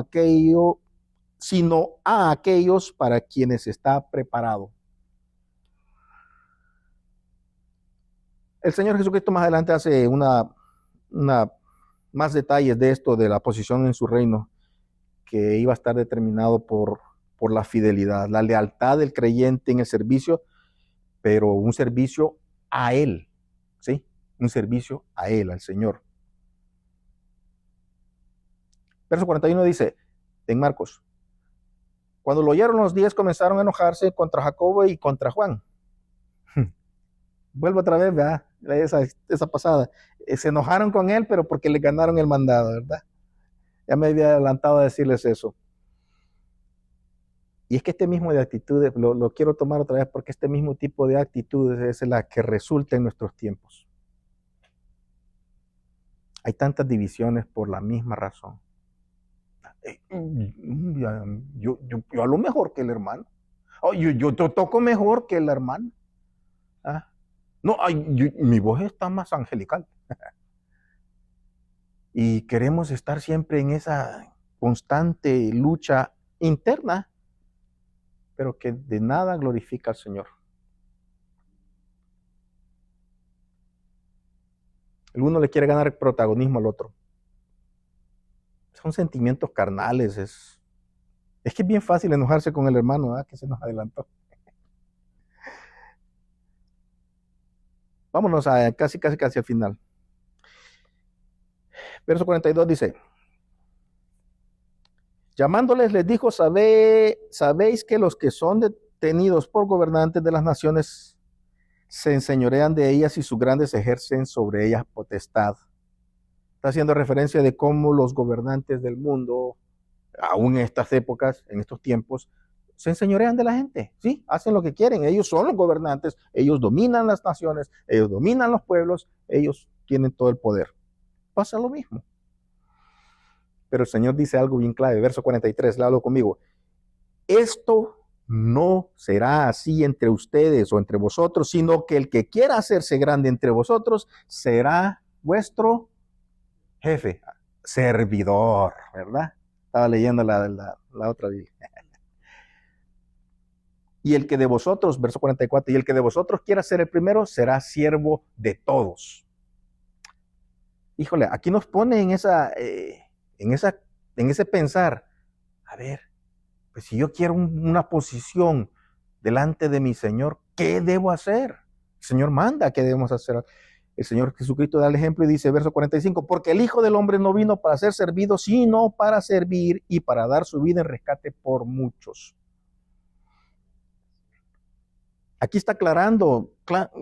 a aquellos para quienes está preparado. El Señor Jesucristo más adelante hace más detalles de esto, de la posición en su reino, que iba a estar determinado por la fidelidad, la lealtad del creyente en el servicio, pero un servicio a Él, ¿sí? Un servicio a Él, al Señor. Verso 41 dice, en Marcos: cuando lo oyeron los 10 comenzaron a enojarse contra Jacobo y contra Juan. Vuelvo otra vez, ¿verdad? Esa pasada. Se enojaron con él, pero porque le ganaron el mandado, ¿verdad? Ya me había adelantado a decirles eso. Y es que este mismo de actitudes, lo quiero tomar otra vez, porque este mismo tipo de actitudes es la que resulta en nuestros tiempos. Hay tantas divisiones por la misma razón. Yo hablo mejor que el hermano. Yo toco mejor que el hermano. No, mi voz está más angelical. Y queremos estar siempre en esa constante lucha interna, pero que de nada glorifica al Señor. El uno le quiere ganar el protagonismo al otro. Son sentimientos carnales. Es que es bien fácil enojarse con el hermano, que se nos adelantó. Vámonos a casi al final. Verso 42 dice: llamándoles les dijo, sabéis que los que son detenidos por gobernantes de las naciones se enseñorean de ellas y sus grandes ejercen sobre ellas potestad. Está haciendo referencia de cómo los gobernantes del mundo, aún en estas épocas, en estos tiempos, se enseñorean de la gente, ¿sí? Hacen lo que quieren, ellos son los gobernantes, ellos dominan las naciones, ellos dominan los pueblos, ellos tienen todo el poder. Pasa lo mismo. Pero el Señor dice algo bien clave, verso 43, léalo conmigo. Esto no será así entre ustedes o entre vosotros, sino que el que quiera hacerse grande entre vosotros será vuestro jefe, servidor, ¿verdad? Estaba leyendo la otra Biblia. Y el que de vosotros, verso 44, y el que de vosotros quiera ser el primero será siervo de todos. Híjole, aquí nos pone en ese pensar, a ver, pues si yo quiero una posición delante de mi Señor, ¿qué debo hacer? El Señor manda qué debemos hacer. El Señor Jesucristo da el ejemplo y dice, verso 45, porque el Hijo del Hombre no vino para ser servido, sino para servir y para dar su vida en rescate por muchos. Aquí está aclarando,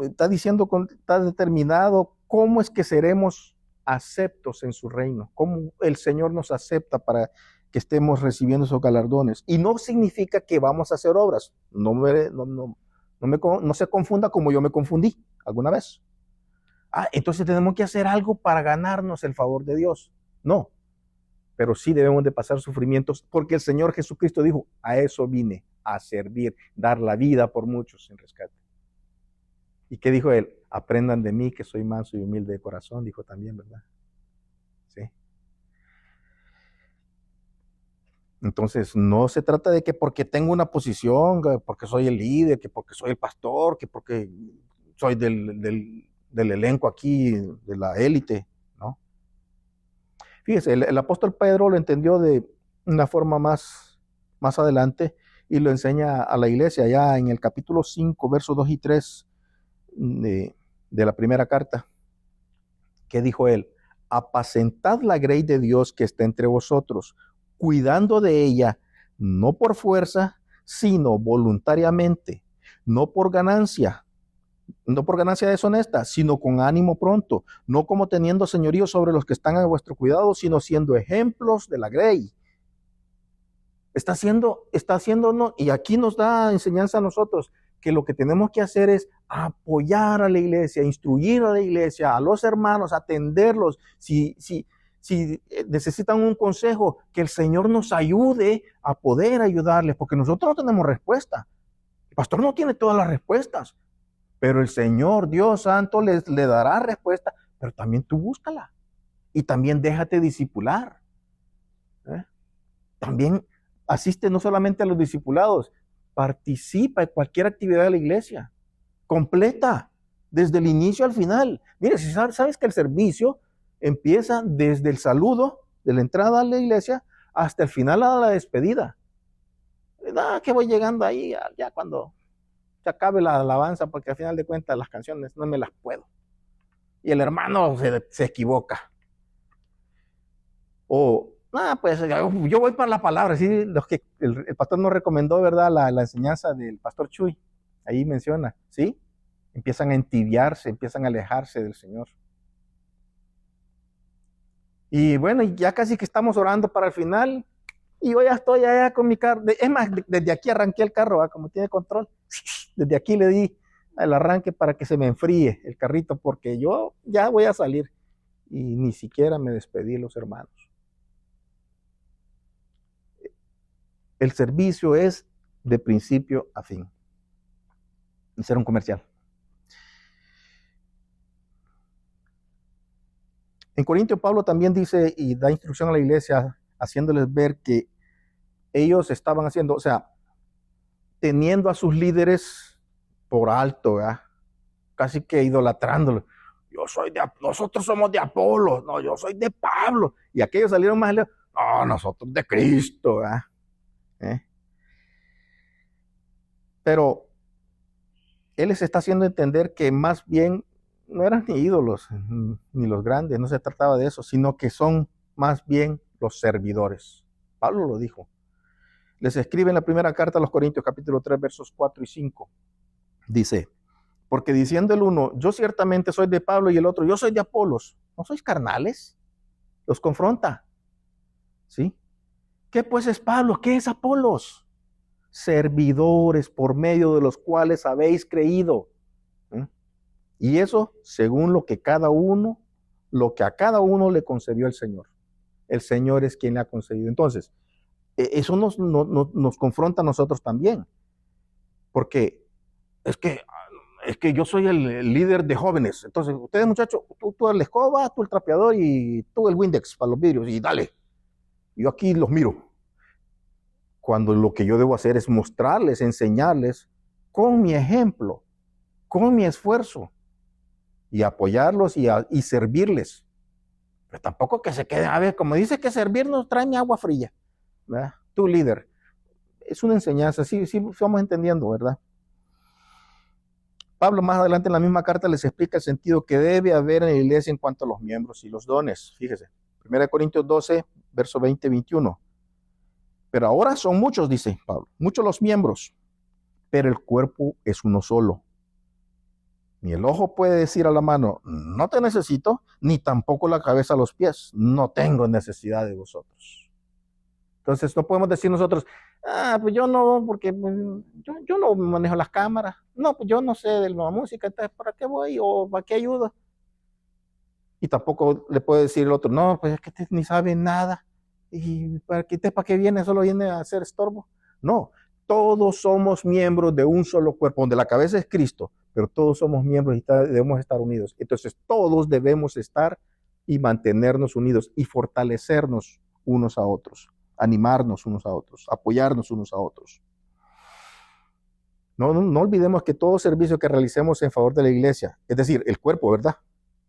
está diciendo, está determinado cómo es que seremos aceptos en su reino, cómo el Señor nos acepta para que estemos recibiendo esos galardones. Y no significa que vamos a hacer obras. No se confunda como yo me confundí alguna vez. Entonces tenemos que hacer algo para ganarnos el favor de Dios. No, pero sí debemos de pasar sufrimientos, porque el Señor Jesucristo dijo, a eso vine, a servir, dar la vida por muchos en rescate. ¿Y qué dijo él? Aprendan de mí que soy manso y humilde de corazón, dijo también, ¿verdad? Sí. Entonces, no se trata de que porque tengo una posición, porque soy el líder, que porque soy el pastor, que porque soy del elenco aquí, de la élite, ¿no? Fíjese, el apóstol Pedro lo entendió de una forma más adelante y lo enseña a la iglesia, ya en el capítulo 5, versos 2 y 3. de la primera carta. ¿Qué dijo él? Apacentad la grey de Dios que está entre vosotros, cuidando de ella, no por fuerza, sino voluntariamente, no por ganancia deshonesta, sino con ánimo pronto, no como teniendo señorío sobre los que están a vuestro cuidado, sino siendo ejemplos de la grey. Está haciéndonos, y aquí nos da enseñanza a nosotros, que lo que tenemos que hacer es apoyar a la iglesia, instruir a la iglesia, a los hermanos, atenderlos. Si necesitan un consejo, que el Señor nos ayude a poder ayudarles, porque nosotros no tenemos respuesta. El pastor no tiene todas las respuestas, pero el Señor, Dios Santo, le dará respuesta, pero también tú búscala. Y también déjate discipular. También asiste no solamente a los discipulados, participa en cualquier actividad de la iglesia. Completa, desde el inicio al final. Mire, si sabes que el servicio empieza desde el saludo, de la entrada a la iglesia, hasta el final a la despedida. Que voy llegando ahí, ya cuando se acabe la alabanza, porque al final de cuentas las canciones no me las puedo. Y el hermano se equivoca. O, pues yo voy para la palabra. ¿Sí? El pastor nos recomendó, ¿verdad? La enseñanza del pastor Chuy. Ahí menciona, ¿sí? Empiezan a entibiarse, empiezan a alejarse del Señor. Y bueno, ya casi que estamos orando para el final. Y yo ya estoy allá con mi carro. Es más, desde aquí arranqué el carro, ¿va? Como tiene control. Desde aquí le di el arranque para que se me enfríe el carrito, porque yo ya voy a salir. Y ni siquiera me despedí de los hermanos. El servicio es de principio a fin. Hacer un comercial. En Corintios, Pablo también dice y da instrucción a la iglesia, haciéndoles ver que ellos estaban haciendo, o sea, teniendo a sus líderes por alto, ¿verdad? Casi que idolatrándolos. Nosotros somos de Apolo, no, yo soy de Pablo. Y aquellos salieron más lejos, no, nosotros de Cristo, ¿verdad? Pero él les está haciendo entender que más bien no eran ni ídolos, ni los grandes, no se trataba de eso, sino que son más bien los servidores. Pablo lo dijo. Les escribe en la primera carta a los Corintios, capítulo 3, versos 4 y 5. Dice, porque diciendo el uno, yo ciertamente soy de Pablo, y el otro, yo soy de Apolos. ¿No sois carnales? Los confronta. ¿Sí? ¿Qué pues es Pablo? ¿Qué es Apolos? Servidores por medio de los cuales habéis creído. Y eso según lo que a cada uno le concedió el Señor. El Señor es quien le ha concedido. Entonces, eso nos confronta a nosotros también. Porque es que yo soy el líder de jóvenes. Entonces, ustedes muchachos, tú el escoba, tú el trapeador y tú el Windex para los vidrios. Y dale. Yo aquí los miro. Cuando lo que yo debo hacer es mostrarles, enseñarles con mi ejemplo, con mi esfuerzo, y apoyarlos y servirles. Pero tampoco que se queden, a ver, como dice que servirnos, tráeme agua fría, ¿verdad? Tu líder. Es una enseñanza, sí vamos entendiendo, ¿verdad? Pablo más adelante en la misma carta les explica el sentido que debe haber en la iglesia en cuanto a los miembros y los dones. Fíjese, 1 Corintios 12, verso 20-21. Pero ahora son muchos, dice Pablo, muchos los miembros, pero el cuerpo es uno solo. Ni el ojo puede decir a la mano, no te necesito, ni tampoco la cabeza a los pies, no tengo necesidad de vosotros. Entonces no podemos decir nosotros, pues yo no, porque yo no manejo las cámaras, no, pues yo no sé de la música, entonces ¿para qué voy o para qué ayudo? Y tampoco le puede decir el otro, no, pues es que ni sabe nada, y ¿para qué viene? Solo viene a hacer estorbo. No, todos somos miembros de un solo cuerpo, donde la cabeza es Cristo, pero todos somos miembros y debemos estar unidos. Entonces todos debemos estar y mantenernos unidos y fortalecernos unos a otros, animarnos unos a otros, apoyarnos unos a otros. No olvidemos que todo servicio que realicemos en favor de la iglesia, es decir, el cuerpo, ¿verdad?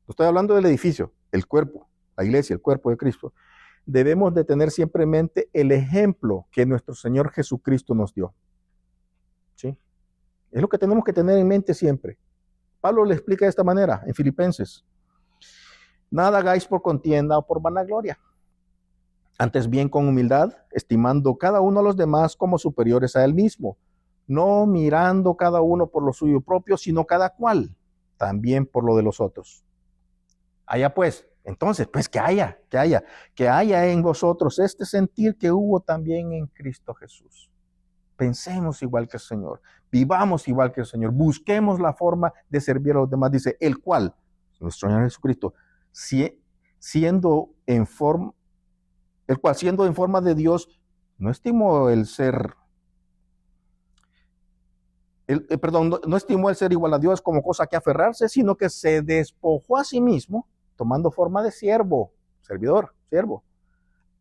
No estoy hablando del edificio, el cuerpo, la iglesia, el cuerpo de Cristo. Debemos de tener siempre en mente el ejemplo que nuestro Señor Jesucristo nos dio. ¿Sí? Es lo que tenemos que tener en mente siempre. Pablo le explica de esta manera en Filipenses. Nada hagáis por contienda o por vanagloria. Antes bien con humildad, estimando cada uno a los demás como superiores a él mismo, no mirando cada uno por lo suyo propio, sino cada cual también por lo de los otros. Allá pues, entonces, pues que haya en vosotros este sentir que hubo también en Cristo Jesús. Pensemos igual que el Señor, vivamos igual que el Señor, busquemos la forma de servir a los demás. Dice, el cual, nuestro Señor Jesucristo, siendo en forma de Dios, no estimó el ser, no estimó el ser igual a Dios como cosa que aferrarse, sino que se despojó a sí mismo, tomando forma de siervo, servidor, siervo,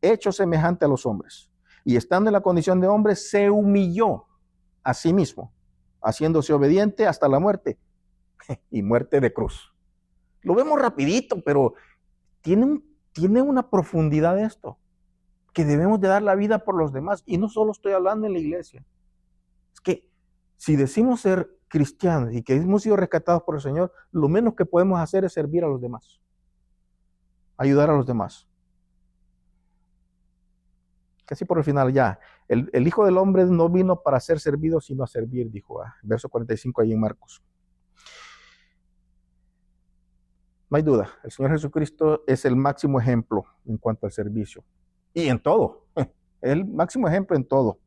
hecho semejante a los hombres. Y estando en la condición de hombre, se humilló a sí mismo, haciéndose obediente hasta la muerte, y muerte de cruz. Lo vemos rapidito, pero tiene una profundidad esto, que debemos de dar la vida por los demás. Y no solo estoy hablando en la iglesia. Es que si decimos ser cristianos y que hemos sido rescatados por el Señor, lo menos que podemos hacer es servir a los demás, ayudar a los demás. Casi por el final ya. El Hijo del Hombre no vino para ser servido, sino a servir, dijo. Verso 45 ahí en Marcos. No hay duda, el Señor Jesucristo es el máximo ejemplo en cuanto al servicio. Y en todo. El máximo ejemplo en todo.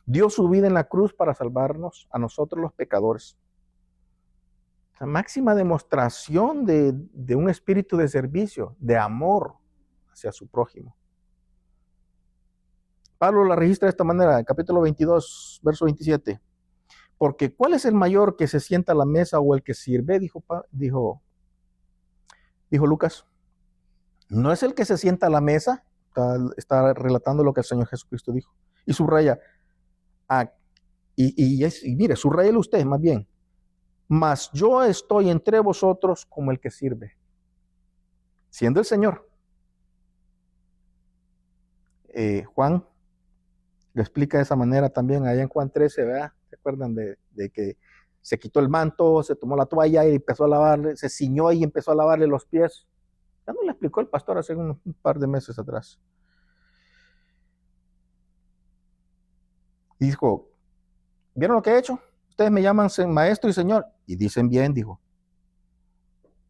Dio su vida en la cruz para salvarnos a nosotros los pecadores. La máxima demostración de un espíritu de servicio, de amor hacia su prójimo. Pablo la registra de esta manera, en capítulo 22, verso 27. Porque ¿cuál es el mayor que se sienta a la mesa o el que sirve? Dijo Lucas. No es el que se sienta a la mesa, está relatando lo que el Señor Jesucristo dijo. Y subraya, mire, subrayelo usted más bien. Mas yo estoy entre vosotros como el que sirve, siendo el Señor. Juan lo explica de esa manera también allá en Juan 13, ¿verdad? ¿Se acuerdan de que se quitó el manto, se tomó la toalla y empezó a lavarle, se ciñó y empezó a lavarle los pies? Ya no le explicó el pastor hace un par de meses atrás. Y dijo, ¿vieron lo que he hecho? Ustedes me llaman maestro y señor. Y dicen bien, dijo.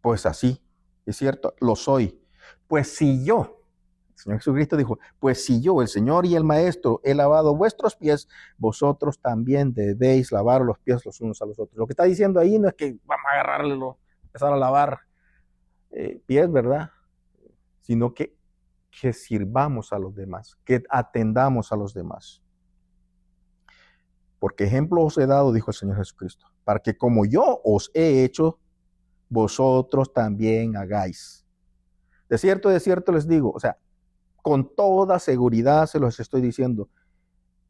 Pues así, es cierto, lo soy. Pues si yo, el Señor Jesucristo dijo, pues si yo, el Señor y el Maestro, he lavado vuestros pies, vosotros también debéis lavar los pies los unos a los otros. Lo que está diciendo ahí no es que vamos a empezar a lavar pies, ¿verdad? Sino que sirvamos a los demás, que atendamos a los demás. Porque ejemplo os he dado, dijo el Señor Jesucristo, para que como yo os he hecho, vosotros también hagáis. De cierto les digo, o sea, con toda seguridad se los estoy diciendo,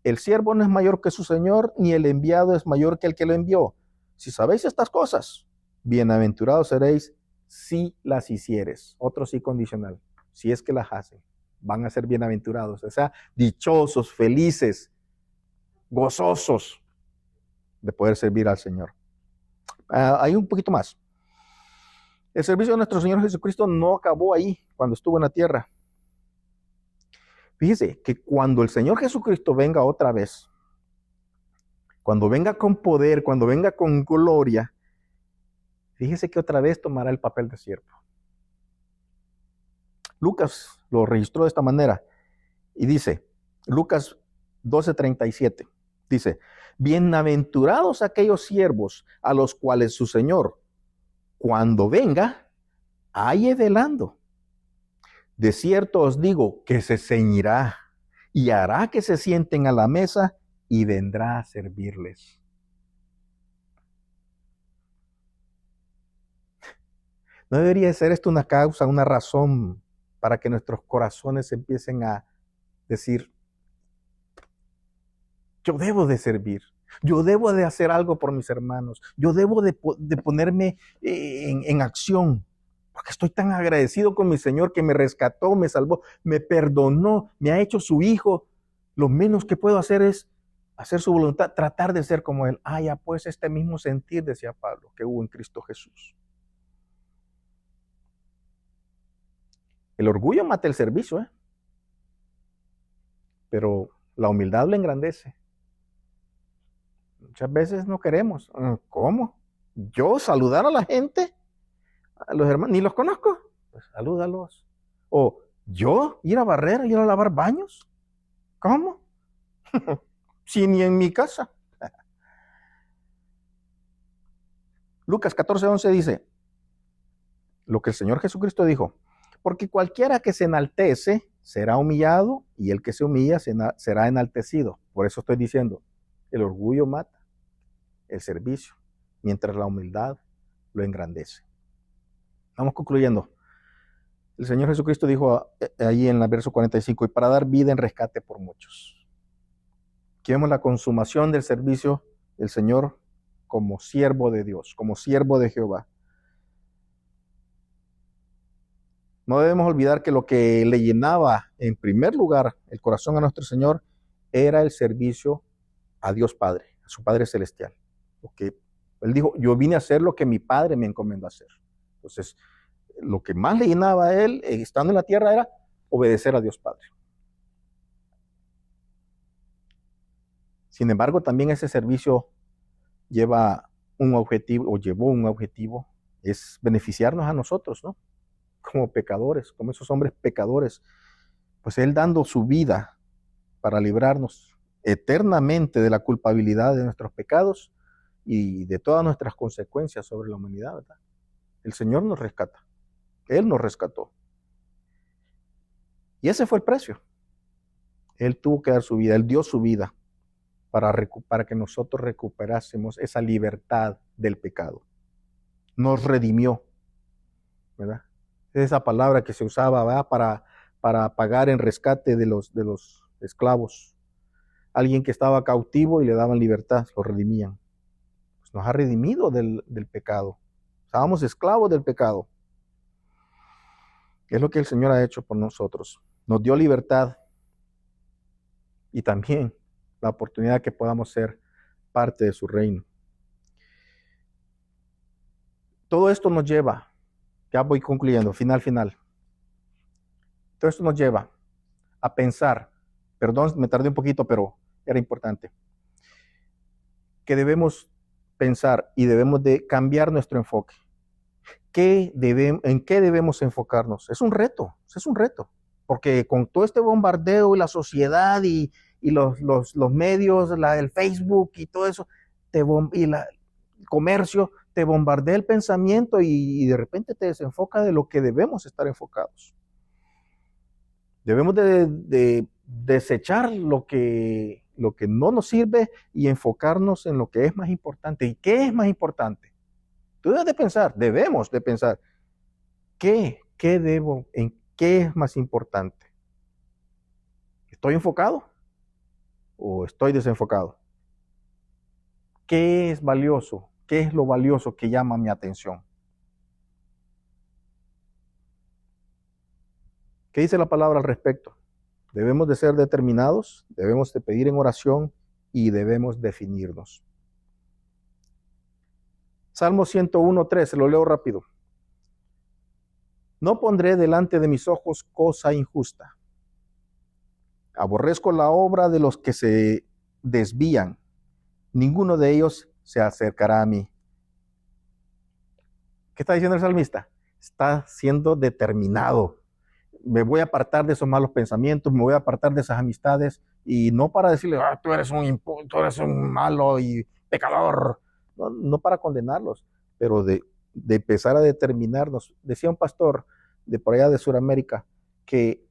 el siervo no es mayor que su Señor, ni el enviado es mayor que el que lo envió. Si sabéis estas cosas, bienaventurados seréis si las hicieres. Otro sí condicional, si es que las hacen, van a ser bienaventurados, o sea, dichosos, felices, gozosos de poder servir al Señor. Hay un poquito más. El servicio de nuestro Señor Jesucristo no acabó ahí cuando estuvo en la tierra. Fíjese que cuando el Señor Jesucristo venga otra vez, cuando venga con poder, cuando venga con gloria, fíjese que otra vez tomará el papel de siervo. Lucas lo registró de esta manera y dice, Lucas 12:37, dice, bienaventurados aquellos siervos a los cuales su Señor, cuando venga, halle velando. De cierto os digo que se ceñirá y hará que se sienten a la mesa y vendrá a servirles. ¿No debería ser esto una causa, una razón para que nuestros corazones empiecen a decir, yo debo de servir, yo debo de hacer algo por mis hermanos, yo debo de ponerme en acción? Porque estoy tan agradecido con mi Señor que me rescató, me salvó, me perdonó, me ha hecho su hijo. Lo menos que puedo hacer es hacer su voluntad, tratar de ser como Él. Ya pues este mismo sentir, decía Pablo, que hubo en Cristo Jesús. El orgullo mata el servicio, pero la humildad lo engrandece. Muchas veces no queremos. ¿Cómo? ¿Yo saludar a la gente? A los hermanos, ni los conozco. Pues salúdalos. O yo ir a barrer, ir a lavar baños. ¿Cómo? Si ni en mi casa. Lucas 14:11 dice lo que el Señor Jesucristo dijo: porque cualquiera que se enaltece será humillado, y el que se humilla será enaltecido. Por eso estoy diciendo, el orgullo mata el servicio, mientras la humildad lo engrandece. Vamos concluyendo. El Señor Jesucristo dijo ahí en el verso 45, y para dar vida en rescate por muchos. Aquí vemos la consumación del servicio del Señor como siervo de Dios, como siervo de Jehová. No debemos olvidar que lo que le llenaba en primer lugar el corazón a nuestro Señor era el servicio a Dios Padre, a su Padre Celestial. Porque Él dijo, yo vine a hacer lo que mi Padre me encomendó a hacer. Entonces, lo que más le llenaba a Él, estando en la tierra, era obedecer a Dios Padre. Sin embargo, también ese servicio lleva un objetivo, o llevó un objetivo, es beneficiarnos a nosotros, ¿no? Como pecadores, como esos hombres pecadores. Pues Él dando su vida para librarnos eternamente de la culpabilidad de nuestros pecados y de todas nuestras consecuencias sobre la humanidad, ¿verdad? El Señor nos rescata. Él nos rescató. Y ese fue el precio. Él tuvo que dar su vida, Él dio su vida para que nosotros recuperásemos esa libertad del pecado. Nos redimió, ¿verdad? Esa palabra que se usaba, ¿verdad? Para pagar en rescate de los esclavos. Alguien que estaba cautivo y le daban libertad, lo redimían. Pues nos ha redimido del pecado. Estábamos esclavos del pecado. Es lo que el Señor ha hecho por nosotros. Nos dio libertad y también la oportunidad que podamos ser parte de su reino. Todo esto nos lleva, ya voy concluyendo, final. Todo esto nos lleva a pensar, perdón, me tardé un poquito, pero era importante, que debemos pensar y debemos de cambiar nuestro enfoque. ¿En qué debemos enfocarnos? Es un reto, porque con todo este bombardeo y la sociedad y los medios, el Facebook y todo eso, y el comercio, te bombardea el pensamiento y de repente te desenfoca de lo que debemos estar enfocados. Debemos de desechar lo que no nos sirve y enfocarnos en lo que es más importante. ¿Y qué es más importante? Tú debemos de pensar, ¿en qué es más importante? ¿Estoy enfocado o estoy desenfocado? ¿Qué es valioso? ¿Qué es lo valioso que llama mi atención? ¿Qué dice la palabra al respecto? Debemos de ser determinados, debemos de pedir en oración y debemos definirnos. Salmo 101:3, lo leo rápido. No pondré delante de mis ojos cosa injusta. Aborrezco la obra de los que se desvían. Ninguno de ellos se acercará a mí. ¿Qué está diciendo el salmista? Está siendo determinado. Me voy a apartar de esos malos pensamientos, me voy a apartar de esas amistades, y no para decirle, tú eres un malo y pecador. No para condenarlos, pero de empezar a determinarnos. Decía un pastor de por allá de Sudamérica que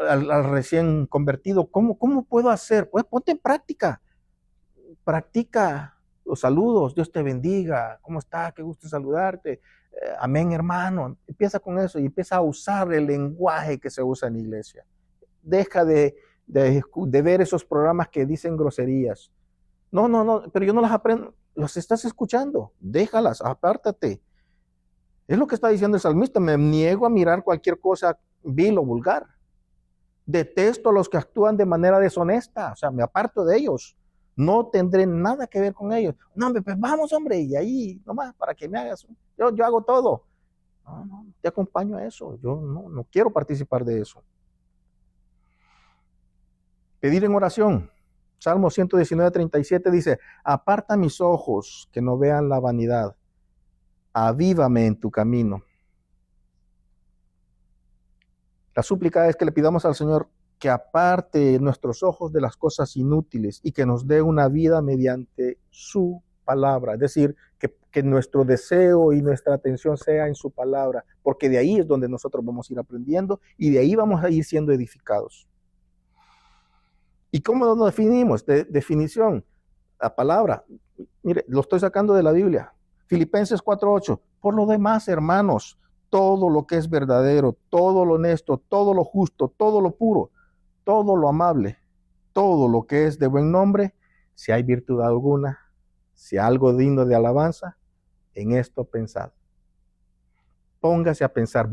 al recién convertido, ¿cómo puedo hacer? Pues ponte en práctica. Practica los saludos, Dios te bendiga, ¿cómo está? Qué gusto saludarte, amén hermano. Empieza con eso y empieza a usar el lenguaje que se usa en la iglesia. Deja de ver esos programas que dicen groserías. No, pero yo no las aprendo. Las estás escuchando, déjalas, apártate. Es lo que está diciendo el salmista, me niego a mirar cualquier cosa vil o vulgar. Detesto a los que actúan de manera deshonesta. O sea, me aparto de ellos. No tendré nada que ver con ellos. No, hombre, pues vamos, hombre, y ahí nomás para que me hagas. Yo hago todo. No, te acompaño a eso. Yo no quiero participar de eso. Pedir en oración. Salmo 119:37 dice, aparta mis ojos que no vean la vanidad. Avívame en tu camino. La súplica es que le pidamos al Señor que aparte nuestros ojos de las cosas inútiles y que nos dé una vida mediante su palabra. Es decir, que nuestro deseo y nuestra atención sea en su palabra, porque de ahí es donde nosotros vamos a ir aprendiendo y de ahí vamos a ir siendo edificados. ¿Y cómo nos definimos? Definición, la palabra. Mire, lo estoy sacando de la Biblia. Filipenses 4:8. Por lo demás, hermanos, todo lo que es verdadero, todo lo honesto, todo lo justo, todo lo puro, todo lo amable, todo lo que es de buen nombre, si hay virtud alguna, si algo digno de alabanza, en esto pensad. Póngase a pensar,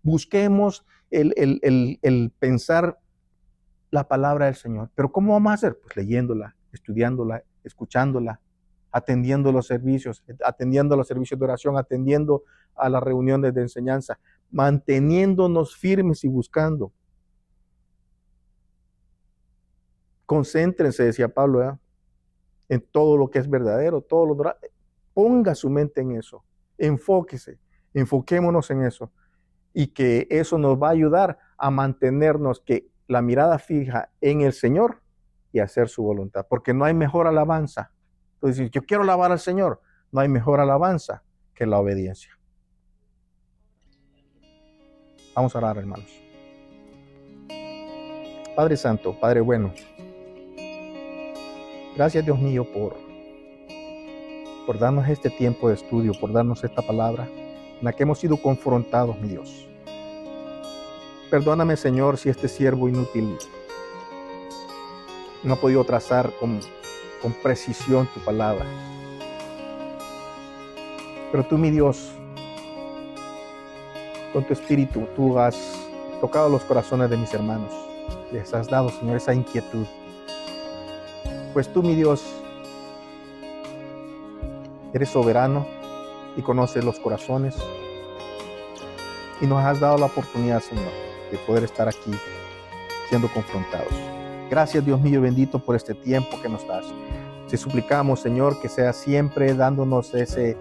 busquemos el pensar la palabra del Señor. Pero ¿cómo vamos a hacer? Pues leyéndola, estudiándola, escuchándola, atendiendo los servicios de oración, atendiendo a las reuniones de enseñanza, manteniéndonos firmes y buscando. Concéntrense, decía Pablo, en todo lo que es verdadero, ponga su mente en eso, enfoquémonos en eso, y que eso nos va a ayudar a mantenernos la mirada fija en el Señor y hacer su voluntad, porque no hay mejor alabanza. Entonces, yo quiero alabar al Señor, no hay mejor alabanza que la obediencia. Vamos a orar, hermanos. Padre Santo, Padre bueno, gracias, Dios mío, por darnos este tiempo de estudio, por darnos esta palabra en la que hemos sido confrontados, mi Dios. Perdóname, Señor, si este siervo inútil no ha podido trazar con precisión tu palabra. Pero tú, mi Dios, con tu espíritu, tú has tocado los corazones de mis hermanos. Les has dado, Señor, esa inquietud. Pues tú, mi Dios, eres soberano y conoces los corazones. Y nos has dado la oportunidad, Señor, de poder estar aquí siendo confrontados. Gracias, Dios mío bendito, por este tiempo que nos das. Te suplicamos, Señor, que sea siempre dándonos ese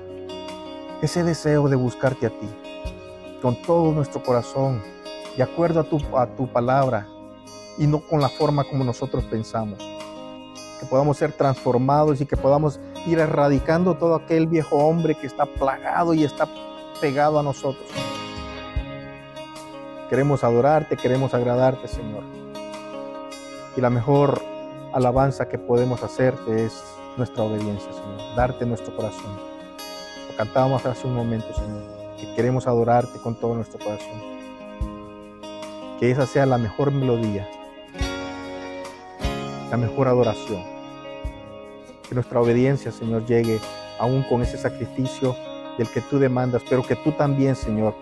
deseo de buscarte a ti, con todo nuestro corazón, de acuerdo a tu palabra, y no con la forma como nosotros pensamos. Que podamos ser transformados y que podamos ir erradicando todo aquel viejo hombre que está plagado y está pegado a nosotros. Queremos adorarte, queremos agradarte, Señor. Y la mejor alabanza que podemos hacerte es nuestra obediencia, Señor. Darte nuestro corazón. Lo cantábamos hace un momento, Señor, que queremos adorarte con todo nuestro corazón. Que esa sea la mejor melodía, la mejor adoración. Que nuestra obediencia, Señor, llegue aún con ese sacrificio del que tú demandas, pero que tú también, Señor,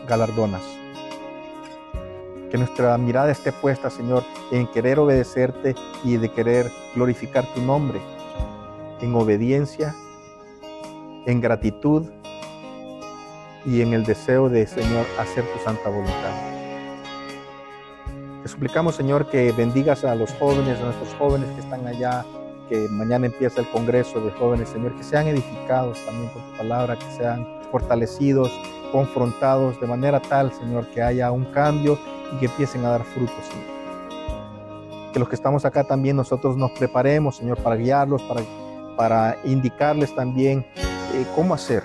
galardonas. Que nuestra mirada esté puesta, Señor, en querer obedecerte y de querer glorificar tu nombre, en obediencia, en gratitud y en el deseo de, Señor, hacer tu santa voluntad. Te suplicamos, Señor, que bendigas a los jóvenes, a nuestros jóvenes que están allá, que mañana empieza el Congreso de Jóvenes, Señor, que sean edificados también con tu palabra, que sean fortalecidos, confrontados, de manera tal, Señor, que haya un cambio y que empiecen a dar frutos, Señor. Que los que estamos acá también nosotros nos preparemos, Señor, para guiarlos, para indicarles también cómo hacer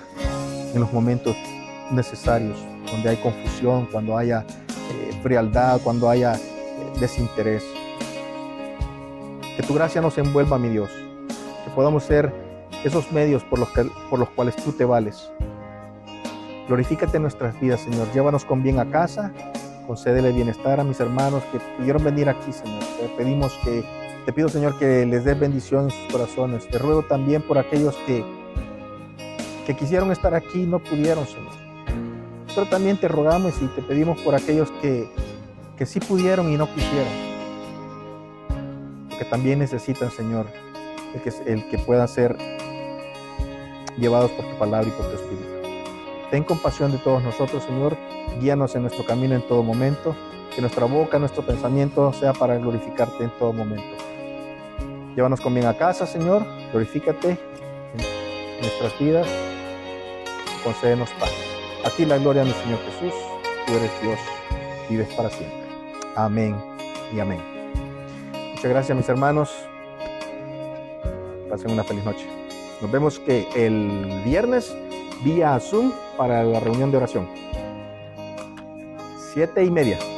en los momentos necesarios, donde hay confusión, cuando haya frialdad, cuando haya desinterés. Que tu gracia nos envuelva, mi Dios, que podamos ser esos medios por los cuales tú te vales. Glorifícate en nuestras vidas, Señor. Llévanos con bien a casa. Concédele bienestar a mis hermanos que pudieron venir aquí, Señor. Te pido, Señor, que les des bendición en sus corazones. Te ruego también por aquellos que quisieron estar aquí y no pudieron, Señor. Pero también te rogamos y te pedimos por aquellos que que sí pudieron y no quisieron, que también necesitan, Señor, el que puedan ser llevados por tu palabra y por tu Espíritu. Ten compasión de todos nosotros, Señor. Guíanos en nuestro camino en todo momento. Que nuestra boca, nuestro pensamiento sea para glorificarte en todo momento. Llévanos con bien a casa, Señor. Glorifícate en nuestras vidas. Y concédenos paz. A ti la gloria, mi Señor Jesús. Tú eres Dios. Vives para siempre. Amén y amén. Muchas gracias, mis hermanos. Pasen una feliz noche. Nos vemos que el viernes vía Zoom para la reunión de oración. 7:30.